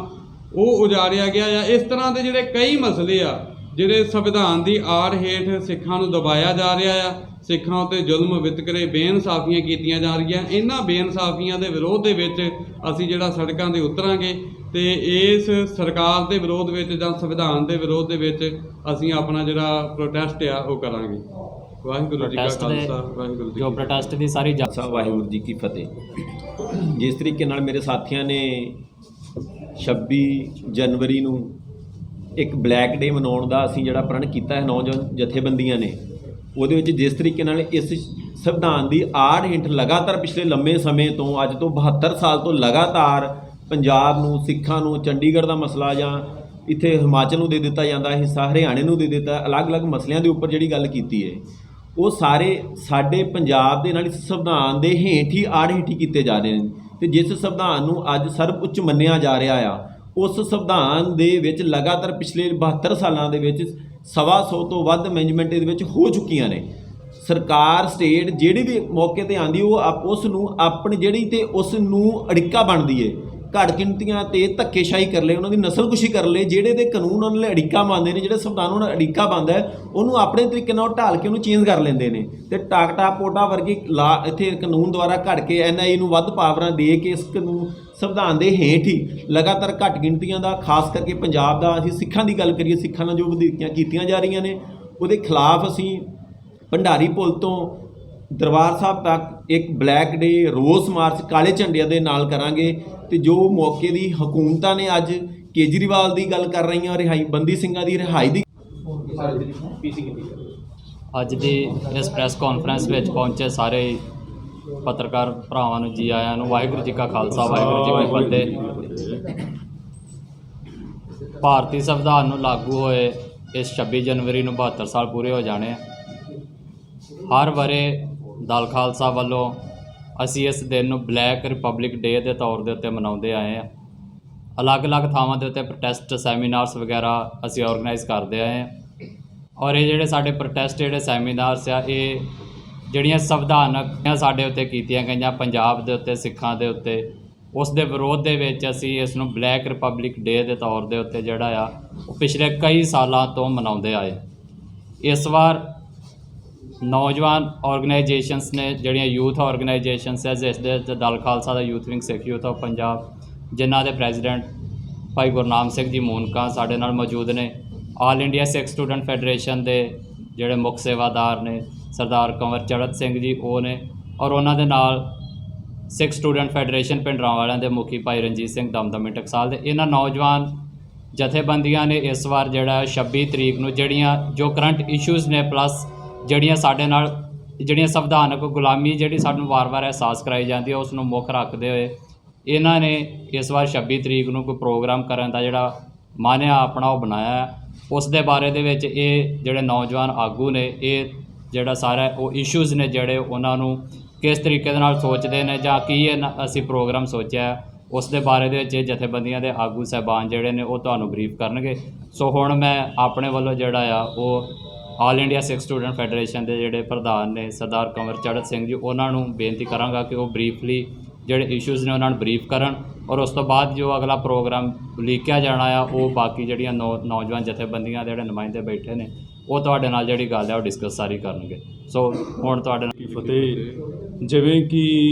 ਉਹ ਉਜਾੜਿਆ ਗਿਆ ਆ। ਇਸ ਤਰ੍ਹਾਂ ਦੇ ਜਿਹੜੇ ਕਈ ਮਸਲੇ ਆ ਜਿਹੜੇ ਸੰਵਿਧਾਨ ਦੀ ਆੜ ਹੇਠ ਸਿੱਖਾਂ ਨੂੰ ਦਬਾਇਆ ਜਾ ਰਿਹਾ ਆ। ਸਿੱਖਾਂ ਉੱਤੇ ਜ਼ੁਲਮ, ਵਿਤਕਰੇ, ਬੇਇਨਸਾਫੀਆਂ ਕੀਤੀਆਂ ਜਾ ਰਹੀਆਂ। ਇਹਨਾਂ ਬੇਇਨਸਾਫੀਆਂ ਦੇ ਵਿਰੋਧ ਦੇ ਵਿੱਚ ਅਸੀਂ ਜਿਹੜਾ ਸੜਕਾਂ ਦੇ ਉਤਰਾਂਗੇ ਤੇ ਇਸ ਸਰਕਾਰ ਦੇ ਵਿਰੋਧ ਵਿੱਚ ਜਾਂ ਸੰਵਿਧਾਨ ਦੇ ਵਿਰੋਧ ਦੇ ਵਿੱਚ ਅਸੀਂ ਆਪਣਾ ਜਿਹੜਾ ਪ੍ਰੋਟੈਸਟ ਆ ਉਹ ਕਰਾਂਗੇ। ਵਾਹਿਗੁਰੂ ਜੀ ਕਾ ਖਾਲਸਾ, ਵਾਹਿਗੁਰੂ ਜੀ ਜੋ ਪ੍ਰੋਟੈਸਟ ਦੀ ਸਾਰੀ ਵਾਹਿਗੁਰੂ ਜੀ ਕੀ ਫਤਿਹ। ਜਿਸ ਤਰੀਕੇ ਨਾਲ ਮੇਰੇ ਸਾਥੀਆਂ ਨੇ 26 ਜਨਵਰੀ ਨੂੰ ਇੱਕ ਬਲੈਕ ਡੇ ਮਨਾਉਣ ਦਾ ਅਸੀਂ ਜਿਹੜਾ ਪ੍ਰਣ ਕੀਤਾ ਹੈ ਨੌਜਵਾਨ ਜਥੇਬੰਦੀਆਂ ਨੇ, ਉਹਦੇ ਵਿੱਚ ਜਿਸ ਤਰੀਕੇ ਨਾਲ ਇਸ ਸੰਵਿਧਾਨ ਦੀ ਆੜ ਹੇਠ ਲਗਾਤਾਰ ਪਿਛਲੇ ਲੰਮੇ ਸਮੇਂ ਤੋਂ ਅੱਜ ਤੋਂ 72 ਸਾਲ ਤੋਂ ਲਗਾਤਾਰ ਪੰਜਾਬ ਨੂੰ, ਸਿੱਖਾਂ ਨੂੰ, ਚੰਡੀਗੜ੍ਹ ਦਾ ਮਸਲਾ ਜਾਂ ਇੱਥੇ ਹਿਮਾਚਲ ਨੂੰ ਦੇ ਦਿੱਤਾ ਜਾਂਦਾ ਹਿੱਸਾ, ਹਰਿਆਣੇ ਨੂੰ ਦੇ ਦਿੱਤਾ, ਅਲੱਗ-ਅਲੱਗ ਮਸਲਿਆਂ ਦੇ ਉੱਪਰ ਜਿਹੜੀ ਗੱਲ ਕੀਤੀ ਹੈ ਉਹ ਸਾਰੇ ਸਾਡੇ ਪੰਜਾਬ ਦੇ ਨਾਲ ਇਸ ਸੰਵਿਧਾਨ ਦੇ ਹੇਠ ਹੀ ਆੜ ਹੇਠ ਹੀ ਕੀਤੇ ਜਾ ਰਹੇ ਨੇ। ਤੇ ਜਿਸ ਸੰਵਿਧਾਨ ਨੂੰ ਅੱਜ ਸਰਵਉੱਚ ਮੰਨਿਆ ਜਾ ਰਿਹਾ ਆ ਉਸ ਸੰਵਿਧਾਨ ਦੇ ਵਿੱਚ ਲਗਾਤਾਰ ਪਿਛਲੇ 72 ਸਾਲਾਂ ਦੇ ਵਿੱਚ 125 ਤੋਂ ਵੱਧ ਅਮੈਂਡਮੈਂਟ ਇਹਦੇ ਵਿੱਚ ਹੋ ਚੁੱਕੀਆਂ ਨੇ। ਸਰਕਾਰ, ਸਟੇਟ ਜਿਹੜੀ ਵੀ ਮੌਕੇ ਤੇ ਆਂਦੀ ਉਹ ਉਸ ਨੂੰ ਆਪਣੀ ਜਿਹੜੀ ਤੇ ਉਸ ਨੂੰ ਅੜਿੱਕਾ ਬਣਦੀ ਏ, ਘੱਟ ਗਿਣਤੀਆਂ ਤੇ ਧੱਕੇਸ਼ਾਹੀ ਕਰ ਲਏ, ਉਹਨਾਂ ਦੀ ਨਸਲਕੁਸ਼ੀ ਕਰ ਲਏ, ਜਿਹੜੇ ਦੇ ਕਾਨੂੰਨ ਉਹਨਾਂ ਲਈ ਅੜਿੱਕਾ ਬਣਦੇ ਨੇ, ਜਿਹੜੇ ਸੰਵਿਧਾਨ ਉਹਨਾਂ ਅੜਿੱਕਾ ਬਣਦਾ ਹੈ ਉਹਨੂੰ ਆਪਣੇ ਤਰੀਕੇ ਨਾਲ ਢਾਲ ਕੇ ਉਹਨੂੰ ਚੇਂਜ ਕਰ ਲੈਂਦੇ ਨੇ ਤੇ ਟਾਕਟਾ ਪੋਟਾ ਵਰਗੀ ਇੱਥੇ ਕਾਨੂੰਨ ਦੁਆਰਾ ਘੜ ਕੇ NIA ਨੂੰ ਵੱਧ ਪਾਵਰਾਂ ਦੇ ਕੇ ਇਸ ਕਾਨੂੰਨ ਸੰਵਿਧਾਨ ਦੇ ਹੇਠ ਹੀ ਲਗਾਤਾਰ ਘੱਟ ਗਿਣਤੀਆਂ ਦਾ, ਖਾਸ ਕਰਕੇ ਪੰਜਾਬ ਦਾ, ਅਸੀਂ ਸਿੱਖਾਂ ਦੀ ਗੱਲ ਕਰੀਏ, ਸਿੱਖਾਂ ਨਾਲ ਜੋ ਵਧੀਕੀਆਂ ਕੀਤੀਆਂ ਜਾ ਰਹੀਆਂ ਨੇ ਉਹਦੇ ਖਿਲਾਫ ਅਸੀਂ ਭੰਡਾਰੀ ਪੁਲ ਤੋਂ ਦਰਬਾਰ ਸਾਹਿਬ ਤੱਕ ਇੱਕ ਬਲੈਕ ਡੇ ਰੋਸ ਮਾਰਚ ਕਾਲੇ ਝੰਡਿਆਂ ਦੇ ਨਾਲ ਕਰਾਂਗੇ। ਤੇ ਜੋ ਮੌਕੇ ਦੀ ਹਕੂਮਤਾਂ ਨੇ ਅੱਜ ਕੇਜਰੀਵਾਲ ਦੀ ਗੱਲ ਕਰ ਰਹੀਆਂ ਰਿਹਾਈ, ਬੰਦੀ ਸਿੰਘਾਂ ਦੀ ਰਿਹਾਈ ਦੀ ਅੱਜ ਦੀ ਇਸ ਪ੍ਰੈਸ ਕਾਨਫਰੰਸ ਵਿੱਚ ਪਹੁੰਚੇ ਸਾਰੇ ਪੱਤਰਕਾਰ ਭਰਾਵਾਂ ਨੂੰ ਜੀ ਆਇਆਂ ਨੂੰ। ਵਾਹਿਗੁਰੂ ਜੀ ਕਾ ਖਾਲਸਾ, ਵਾਹਿਗੁਰੂ ਜੀ ਕੀ ਫਤਿਹ। ਭਾਰਤੀ ਸੰਵਿਧਾਨ ਨੂੰ ਲਾਗੂ ਹੋਏ ਇਸ 26 ਜਨਵਰੀ ਨੂੰ 72 ਸਾਲ ਪੂਰੇ ਹੋ ਜਾਣੇ। ਹਰ ਵਰੇ ਦਲ ਖਾਲਸਾ ਵੱਲੋਂ ਅਸੀਂ ਇਸ ਦਿਨ ਨੂੰ ਬਲੈਕ ਰਿਪਬਲਿਕ ਡੇ ਦੇ ਤੌਰ ਦੇ ਉੱਤੇ ਮਨਾਉਂਦੇ ਆਏ ਹਾਂ। ਅਲੱਗ-ਅਲੱਗ ਥਾਵਾਂ ਦੇ ਉੱਤੇ ਪ੍ਰੋਟੈਸਟ ਸੈਮੀਨਾਰਸ ਵਗੈਰਾ ਅਸੀਂ ਆਰਗੇਨਾਈਜ਼ ਕਰਦੇ ਆਏ ਹਾਂ ਔਰ ਇਹ ਜਿਹੜੇ ਸਾਡੇ ਪ੍ਰੋਟੈਸਟ, ਜਿਹੜੇ ਸੈਮੀਨਾਰਸ ਆ, ਇਹ ਜਿਹੜੀਆਂ ਸੰਵਿਧਾਨਕ ਸਾਡੇ ਉੱਤੇ ਕੀਤੀਆਂ ਗਈਆਂ ਪੰਜਾਬ ਦੇ ਉੱਤੇ, ਸਿੱਖਾਂ ਦੇ ਉੱਤੇ, ਉਸ ਦੇ ਵਿਰੋਧ ਦੇ ਵਿੱਚ ਅਸੀਂ ਇਸ ਨੂੰ ਬਲੈਕ ਰਿਪਬਲਿਕ ਡੇ ਦੇ ਤੌਰ ਦੇ ਉੱਤੇ ਜਿਹੜਾ ਆ ਉਹ ਪਿਛਲੇ ਕਈ ਸਾਲਾਂ ਤੋਂ ਮਨਾਉਂਦੇ ਆਏ। ਇਸ ਵਾਰ ਨੌਜਵਾਨ ਆਰਗੇਨਾਈਜੇਸ਼ਨਸ ਨੇ ਜਿਹੜੀਆਂ ਯੂਥ ਆਰਗੇਨਾਈਜੇਸ਼ਨਸ ਹੈ, ਜਿਸ ਦੇ ਵਿੱਚ ਦਲ ਖਾਲਸਾ ਦਾ youth wing Sikh youth of Punjab, ਜਿਨ੍ਹਾਂ ਦੇ ਪ੍ਰੈਜ਼ੀਡੈਂਟ ਭਾਈ ਗੁਰਨਾਮ ਸਿੰਘ ਜੀ ਮੂਨਕਾਂ ਸਾਡੇ ਨਾਲ ਮੌਜੂਦ ਨੇ। ਆਲ ਇੰਡੀਆ ਸਿੱਖ ਸਟੂਡੈਂਟ ਫੈਡਰੇਸ਼ਨ ਦੇ ਜਿਹੜੇ ਮੁੱਖ ਸੇਵਾਦਾਰ ਨੇ ਸਰਦਾਰ ਕੰਵਰ ਚੜ੍ਹਤ ਸਿੰਘ ਜੀ ਉਹ ਨੇ, ਔਰ ਉਹਨਾਂ ਦੇ ਨਾਲ ਸਿੱਖ ਸਟੂਡੈਂਟ ਫੈਡਰੇਸ਼ਨ ਪਿੰਡਰਾਂ ਵਾਲਿਆਂ ਦੇ ਮੁਖੀ ਭਾਈ ਰਣਜੀਤ ਸਿੰਘ ਦਮਦਮੀ ਟਕਸਾਲ ਦੇ। ਇਹਨਾਂ ਨੌਜਵਾਨ ਜਥੇਬੰਦੀਆਂ ਨੇ ਇਸ ਵਾਰ ਜਿਹੜਾ 26 ਤਰੀਕ ਨੂੰ ਜਿਹੜੀਆਂ ਜੋ ਕਰੰਟ ਇਸ਼ੂਜ਼ ਨੇ ਪਲੱਸ ਜਿਹੜੀਆਂ ਸਾਡੇ ਨਾਲ ਜਿਹੜੀਆਂ ਸੰਵਿਧਾਨਕ ਗੁਲਾਮੀ ਜਿਹੜੀ ਸਾਨੂੰ ਵਾਰ-ਵਾਰ ਅਹਿਸਾਸ ਕਰਾਈ ਜਾਂਦੀ ਹੈ ਉਸ ਨੂੰ ਮੁੱਖ ਰੱਖਦੇ ਹੋਏ ਇਹਨਾਂ ਨੇ ਇਸ ਵਾਰ 26 ਤਰੀਕ ਨੂੰ ਕੋਈ ਪ੍ਰੋਗਰਾਮ ਕਰਨ ਦਾ ਜਿਹੜਾ ਮਾਨਿਆ ਆਪਣਾ ਉਹ ਬਣਾਇਆ ਹੈ। ਉਸ ਦੇ ਬਾਰੇ ਦੇ ਵਿੱਚ ਇਹ ਜਿਹੜੇ ਨੌਜਵਾਨ ਆਗੂ ਨੇ ਇਹ ਜਿਹੜਾ ਸਾਰਾ ਉਹ ਇਸ਼ੂਜ਼ ਨੇ ਜਿਹੜੇ ਉਹਨਾਂ ਨੂੰ ਕਿਸ ਤਰੀਕੇ ਦੇ ਨਾਲ ਸੋਚਦੇ ਨੇ ਜਾਂ ਕੀ ਅਸੀਂ ਪ੍ਰੋਗਰਾਮ ਸੋਚਿਆ ਉਸ ਦੇ ਬਾਰੇ ਦੇ ਵਿੱਚ ਇਹ ਜਥੇਬੰਦੀਆਂ ਦੇ ਆਗੂ ਸਾਹਿਬਾਨ ਜਿਹੜੇ ਨੇ ਉਹ ਤੁਹਾਨੂੰ ਬਰੀਫ ਕਰਨਗੇ। ਸੋ ਹੁਣ ਮੈਂ ਆਪਣੇ ਵੱਲੋਂ ਜਿਹੜਾ ਆ ਉਹ ਆਲ ਇੰਡੀਆ ਸਿੱਖ ਸਟੂਡੈਂਟ ਫੈਡਰੇਸ਼ਨ ਦੇ ਜਿਹੜੇ ਪ੍ਰਧਾਨ ਨੇ ਸਰਦਾਰ ਕੰਵਰ ਚੜ੍ਹਤ ਸਿੰਘ ਜੀ ਉਹਨਾਂ ਨੂੰ ਬੇਨਤੀ ਕਰਾਂਗਾ ਕਿ ਉਹ ਬਰੀਫਲੀ ਜਿਹੜੇ ਇਸ਼ੂਜ਼ ਨੇ ਉਹਨਾਂ ਨੂੰ ਬਰੀਫ ਕਰਨ ਔਰ ਉਸ ਤੋਂ ਬਾਅਦ ਜੋ ਅਗਲਾ ਪ੍ਰੋਗਰਾਮ ਉਲੀਕਿਆ ਜਾਣਾ ਆ ਉਹ ਬਾਕੀ ਜਿਹੜੀਆਂ ਨੌਜਵਾਨ ਜਥੇਬੰਦੀਆਂ ਦੇ ਜਿਹੜੇ ਨੁਮਾਇੰਦੇ ਬੈਠੇ ਨੇ ਉਹ ਤੁਹਾਡੇ ਨਾਲ ਜਿਹੜੀ ਗੱਲ ਹੈ ਉਹ ਡਿਸਕਸ ਸਾਰੀ ਕਰਨਗੇ। ਸੋ ਹੁਣ ਤੁਹਾਡੇ ਨਾਲ ਕੀ ਫਤਿਹ। ਜਿਵੇਂ ਕਿ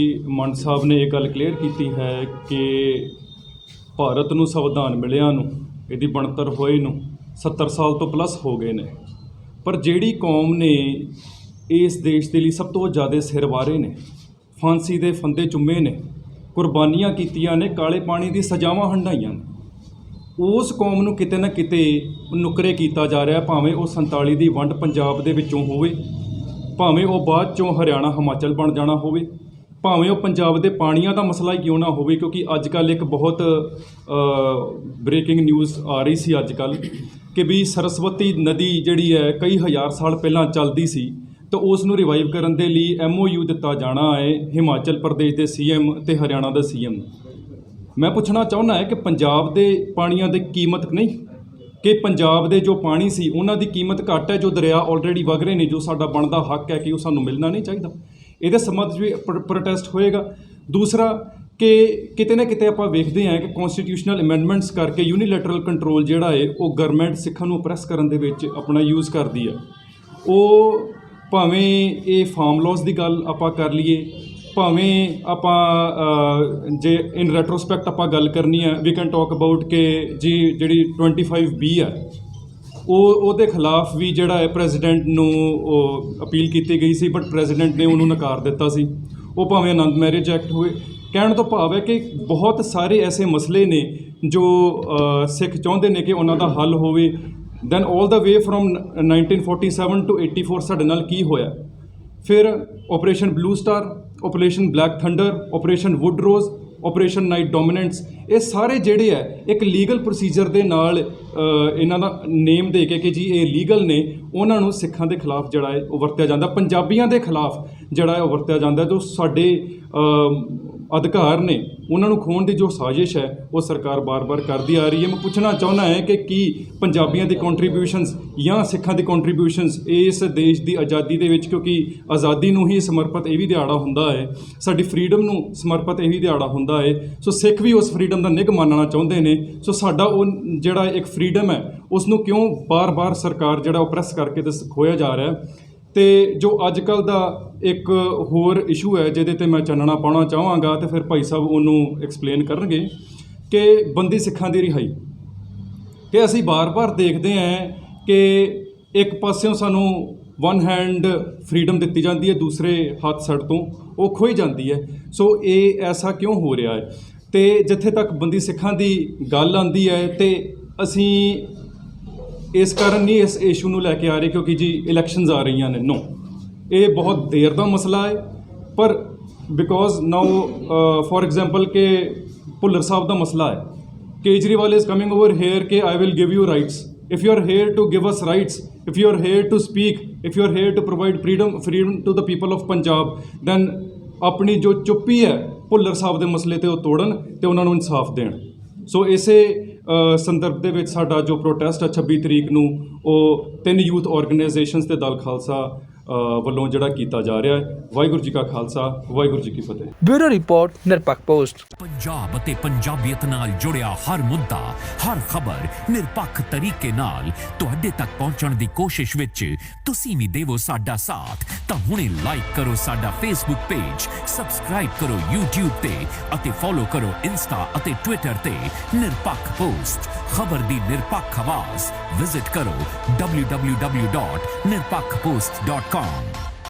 ਮੰਡ ਸਾਹਿਬ ਨੇ ਇਹ ਗੱਲ ਕਲੀਅਰ ਕੀਤੀ ਹੈ ਕਿ ਭਾਰਤ ਨੂੰ ਸੰਵਿਧਾਨ ਮਿਲਿਆ ਨੂੰ ਇਹਦੀ ਬਣਤਰ ਹੋਏ ਨੂੰ 70 ਸਾਲ ਤੋਂ ਪਲੱਸ ਹੋ ਗਏ ਨੇ, ਪਰ ਜਿਹੜੀ ਕੌਮ ਨੇ ਇਸ ਦੇਸ਼ ਦੇ ਲਈ ਸਭ ਤੋਂ ਜ਼ਿਆਦਾ ਸਿਰ ਵਾਰੇ ਨੇ, ਫਾਂਸੀ ਦੇ ਫੰਦੇ ਚੁੰਮੇ ਨੇ, ਕੁਰਬਾਨੀਆਂ ਕੀਤੀਆਂ ਨੇ, ਕਾਲੇ ਪਾਣੀ ਦੀ ਸਜ਼ਾਵਾਂ ਹੰਢਾਈਆਂ ਨੇ, ਉਸ ਕੌਮ ਨੂੰ ਕਿਤੇ ਨਾ ਕਿਤੇ ਨੁਕਰੇ ਕੀਤਾ ਜਾ ਰਿਹਾ। ਭਾਵੇਂ ਉਹ 47 ਦੀ ਵੰਡ ਪੰਜਾਬ ਦੇ ਵਿੱਚੋਂ ਹੋਵੇ, ਭਾਵੇਂ ਉਹ ਬਾਅਦ ਚੋਂ ਹਰਿਆਣਾ ਹਿਮਾਚਲ ਬਣ ਜਾਣਾ ਹੋਵੇ, ਭਾਵੇਂ ਉਹ ਪੰਜਾਬ ਦੇ ਪਾਣੀਆਂ ਦਾ ਮਸਲਾ ਹੀ ਕਿਉਂ ਨਾ ਹੋਵੇ, ਕਿਉਂਕਿ ਅੱਜ ਕੱਲ੍ਹ ਇੱਕ ਬਹੁਤ ਬ੍ਰੇਕਿੰਗ ਨਿਊਜ਼ ਆ ਰਹੀ ਸੀ ਅੱਜ ਕੱਲ੍ਹ ਕਿ ਵੀ ਸਰਸਵਤੀ ਨਦੀ ਜਿਹੜੀ ਹੈ ਕਈ ਹਜ਼ਾਰ ਸਾਲ ਪਹਿਲਾਂ ਚੱਲਦੀ ਸੀ ਤਾਂ ਉਸ ਨੂੰ ਰਿਵਾਈਵ ਕਰਨ ਦੇ ਲਈ MOU ਦਿੱਤਾ ਜਾਣਾ ਹੈ ਹਿਮਾਚਲ ਪ੍ਰਦੇਸ਼ ਦੇ CM ਅਤੇ ਹਰਿਆਣਾ ਦੇ CM। ਮੈਂ ਪੁੱਛਣਾ ਚਾਹੁੰਦਾ ਹੈ ਕਿ ਪੰਜਾਬ ਦੇ ਪਾਣੀਆਂ ਦੀ ਕੀਮਤ ਨਹੀਂ ਕਿ ਪੰਜਾਬ ਦੇ ਜੋ ਪਾਣੀ ਸੀ ਉਹਨਾਂ ਦੀ ਕੀਮਤ ਘੱਟ ਹੈ, ਜੋ ਦਰਿਆ ਆਲਰੇਡੀ ਵਗ ਰਹੇ ਨੇ, ਜੋ ਸਾਡਾ ਬਣਦਾ ਹੱਕ ਹੈ ਕਿ ਉਹ ਸਾਨੂੰ ਮਿਲਣਾ ਨਹੀਂ ਚਾਹੀਦਾ। ਇਹਦੇ ਸੰਬੰਧ 'ਚ ਵੀ ਪ੍ਰੋਟੈਸਟ ਹੋਏਗਾ। ਦੂਸਰਾ ਕਿ ਕਿਤੇ ਨਾ ਕਿਤੇ ਆਪਾਂ ਵੇਖਦੇ ਹਾਂ ਕਿ ਕਨਸਟੀਟਿਊਸ਼ਨਲ ਅਮੈਂਡਮੈਂਟਸ ਕਰਕੇ ਯੂਨੀਲੈਟਰਲ ਕੰਟਰੋਲ ਜਿਹੜਾ ਹੈ ਉਹ ਗਵਰਨਮੈਂਟ ਸਿੱਖਾਂ ਨੂੰ ਅਪਰੈਸ ਕਰਨ ਦੇ ਵਿੱਚ ਆਪਣਾ ਯੂਜ਼ ਕਰਦੀ ਹੈ। ਉਹ ਭਾਵੇਂ ਇਹ ਫਾਰਮ ਲਾਜ਼ ਦੀ ਗੱਲ ਆਪਾਂ ਕਰ ਲਈਏ, ਭਾਵੇਂ ਆਪਾਂ ਜੇ ਇਨ ਰੈਟਰੋਸਪੈਕਟ ਆਪਾਂ ਗੱਲ ਕਰਨੀ ਹੈ ਵੀ ਕੈਨ ਟਾਕ ਅਬਾਊਟ ਕਿ ਜੀ ਜਿਹੜੀ 25B ਹੈ ਉਹਦੇ ਖਿਲਾਫ ਵੀ ਜਿਹੜਾ ਹੈ ਪ੍ਰੈਜ਼ੀਡੈਂਟ ਨੂੰ ਉਹ ਅਪੀਲ ਕੀਤੀ ਗਈ ਸੀ, ਬਟ ਪ੍ਰੈਜ਼ੀਡੈਂਟ ਨੇ ਉਹਨੂੰ ਨਕਾਰ ਦਿੱਤਾ ਸੀ। ਉਹ ਭਾਵੇਂ ਆਨੰਦ ਮੈਰਿਜ ਐਕਟ ਹੋਵੇ। ਕਹਿਣ ਤੋਂ ਭਾਵ ਹੈ ਕਿ ਬਹੁਤ ਸਾਰੇ ਐਸੇ ਮਸਲੇ ਨੇ ਜੋ ਸਿੱਖ ਚਾਹੁੰਦੇ ਨੇ ਕਿ ਉਹਨਾਂ ਦਾ ਹੱਲ ਹੋਵੇ। Then all the way from 1947 to 84 ਸਾਡੇ ਨਾਲ ਕੀ ਹੋਇਆ, ਫਿਰ Operation Blue Star, Operation Black Thunder, Operation Wood Rose, Operation Night Dominants, ਇਹ ਸਾਰੇ ਜਿਹੜੇ ਹੈ ਇੱਕ ਲੀਗਲ ਪ੍ਰੋਸੀਜਰ ਦੇ ਨਾਲ ਇਹਨਾਂ ਦਾ ਨੇਮ ਦੇ ਕੇ ਕਿ ਜੀ ਇਹ ਲੀਗਲ ਨੇ, ਉਹਨਾਂ ਨੂੰ ਸਿੱਖਾਂ ਦੇ ਖਿਲਾਫ ਜਿਹੜਾ ਹੈ ਉਹ ਵਰਤਿਆ ਜਾਂਦਾ, ਪੰਜਾਬੀਆਂ ਦੇ ਖਿਲਾਫ ਜਿਹੜਾ ਹੈ ਉਹ ਵਰਤਿਆ ਜਾਂਦਾ। ਜੋ ਸਾਡੇ ਅਧਿਕਾਰ ਨੇ ਉਹਨਾਂ ਨੂੰ ਖੋਹਣ ਦੀ ਜੋ ਸਾਜ਼ਿਸ਼ ਹੈ ਉਹ ਸਰਕਾਰ ਬਾਰ-ਬਾਰ ਕਰਦੀ ਆ ਰਹੀ ਹੈ। ਮੈਂ ਪੁੱਛਣਾ ਚਾਹੁੰਦਾ ਹੈ ਕਿ ਕੀ ਪੰਜਾਬੀਆਂ ਦੀ ਕੰਟਰੀਬਿਊਸ਼ਨਸ ਜਾਂ ਸਿੱਖਾਂ ਦੀ ਕੰਟਰੀਬਿਊਸ਼ਨਸ ਇਸ ਦੇਸ਼ ਦੀ ਆਜ਼ਾਦੀ ਦੇ ਵਿੱਚ, ਕਿਉਂਕਿ ਆਜ਼ਾਦੀ ਨੂੰ ਹੀ ਸਮਰਪਿਤ ਇਹ ਵੀ ਦਿਹਾੜਾ ਹੁੰਦਾ ਹੈ, ਸਾਡੀ ਫਰੀडम ਨੂੰ ਸਮਰਪਿਤ ਇਹ ਵੀ ਦਿਹਾੜਾ ਹੁੰਦਾ ਹੈ। ਸੋ ਸਿੱਖ ਵੀ ਉਸ ਫਰੀडम ਦਾ ਨਿੱਘ ਮਾਨਣਾ ਚਾਹੁੰਦੇ ਨੇ। ਸੋ ਸਾਡਾ ਉਹ ਜਿਹੜਾ ਇੱਕ ਫਰੀडम ਹੈ ਉਸ ਨੂੰ ਕਿਉਂ ਬਾਰ-ਬਾਰ ਸਰਕਾਰ ਜਿਹੜਾ ਓਪਰੈਸ ਕਰਕੇ ਤੇ ਖੋਇਆ ਜਾ ਰਿਹਾ। ਤੇ ਜੋ ਅੱਜ ਕੱਲ੍ਹ ਦਾ ਇੱਕ ਹੋਰ ਇਸ਼ੂ ਹੈ ਜਿਹਦੇ ਤੇ ਮੈਂ ਚਾਨਣਾ ਪਾਉਣਾ ਚਾਹਾਂਗਾ ਤੇ ਫਿਰ ਭਾਈ ਸਾਹਿਬ ਉਹਨੂੰ ਐਕਸਪਲੇਨ ਕਰਨਗੇ ਕਿ ਬੰਦੀ ਸਿੱਖਾਂ ਦੀ ਰਿਹਾਈ। ਕਿ ਅਸੀਂ ਬਾਰ-ਬਾਰ ਦੇਖਦੇ ਹਾਂ ਕਿ ਇੱਕ ਪਾਸਿਓਂ ਸਾਨੂੰ ਵਨ ਹੈਂਡ ਫਰੀडम ਦਿੱਤੀ ਜਾਂਦੀ ਹੈ, ਦੂਸਰੇ ਹੱਥ ਸੜ ਤੋਂ ਉਹ ਖੋਈ ਜਾਂਦੀ ਹੈ। ਸੋ ਇਹ ਐਸਾ ਕਿਉਂ ਹੋ ਰਿਹਾ ਹੈ? ਤੇ ਜਿੱਥੇ ਤੱਕ ਬੰਦੀ ਸਿੱਖਾਂ ਦੀ ਗੱਲ ਆਉਂਦੀ ਹੈ ਤੇ ਅਸੀਂ ਇਸ ਕਾਰਨ ਨਹੀਂ ਇਸ ਇਸ਼ੂ ਨੂੰ ਲੈ ਕੇ ਆ ਰਹੇ ਕਿਉਂਕਿ ਜੀ ਇਲੈਕਸ਼ਨਸ ਆ ਰਹੀਆਂ ਨੇ, ਨੋ, ਇਹ ਬਹੁਤ ਦੇਰ ਦਾ ਮਸਲਾ ਹੈ। ਪਰ ਬਿਕੋਜ਼ ਨਾਓ ਫੋਰ ਐਗਜ਼ਾਮਪਲ ਕਿ ਭੁੱਲਰ ਸਾਹਿਬ ਦਾ ਮਸਲਾ ਹੈ, Kejriwal is coming over here ਕਿ I will give you rights, if you are here to give us rights, if you are here to speak, if you are here to provide freedom to the people of Punjab, then ਆਪਣੀ ਜੋ ਚੁੱਪੀ ਹੈ ਭੁੱਲਰ ਸਾਹਿਬ ਦੇ ਮਸਲੇ ਤੇ ਉਹ ਤੋੜਨ ਤੇ ਉਹਨਾਂ ਨੂੰ ਇਨਸਾਫ ਦੇਣ। ਸੋ ਇਸੇ ਸੰਦਰਭ ਦੇ ਵਿੱਚ ਸਾਡਾ ਜੋ ਪ੍ਰੋਟੈਸਟ ਹੈ 26 ਤਰੀਕ ਨੂੰ ਉਹ 3 ਯੂਥ ਆਰਗੇਨਾਈਜੇਸ਼ਨਸ ਤੇ ਦਲ ਖਾਲਸਾ ਵੱਲੋਂ ਜਿਹੜਾ ਕੀਤਾ ਜਾ ਰਿਹਾ ਹੈ। ਵਾਹਿਗੁਰੂ ਜੀ ਕਾ ਖਾਲਸਾ, ਵਾਹਿਗੁਰੂ ਜੀ ਕੀ ਫਤਿਹ। ਬਿਊਰੋ ਰਿਪੋਰਟ, ਨਿਰਪੱਖ ਪੋਸਟ। ਪੰਜਾਬ ਅਤੇ ਪੰਜਾਬੀਅਤ ਨਾਲ ਜੁੜਿਆ ਹਰ ਮੁੱਦਾ, ਹਰ ਖਬਰ ਨਿਰਪੱਖ ਤਰੀਕੇ ਨਾਲ ਤੁਹਾਡੇ ਤੱਕ ਪਹੁੰਚਣ ਦੀ ਕੋਸ਼ਿਸ਼ ਵਿੱਚ ਤੁਸੀਂ ਵੀ ਦੇਵੋ ਸਾਡਾ ਸਾਥ। ਤਾਂ ਹੁਣੇ ਲਾਈਕ ਕਰੋ ਸਾਡਾ ਫੇਸਬੁੱਕ ਪੇਜ, ਸਬਸਕ੍ਰਾਈਬ ਕਰੋ YouTube ਤੇ ਅਤੇ ਫੋਲੋ ਕਰੋ ਇੰਸਟਾ ਅਤੇ ਟਵਿੱਟਰ ਤੇ ਨਿਰਪੱਖ ਪੋਸਟ। ਖਬਰ ਦੀ ਨਿਰਪੱਖ ਆਵਾਜ਼। ਵਿਜ਼ਿਟ ਕਰੋ www.nirpakhpost.com।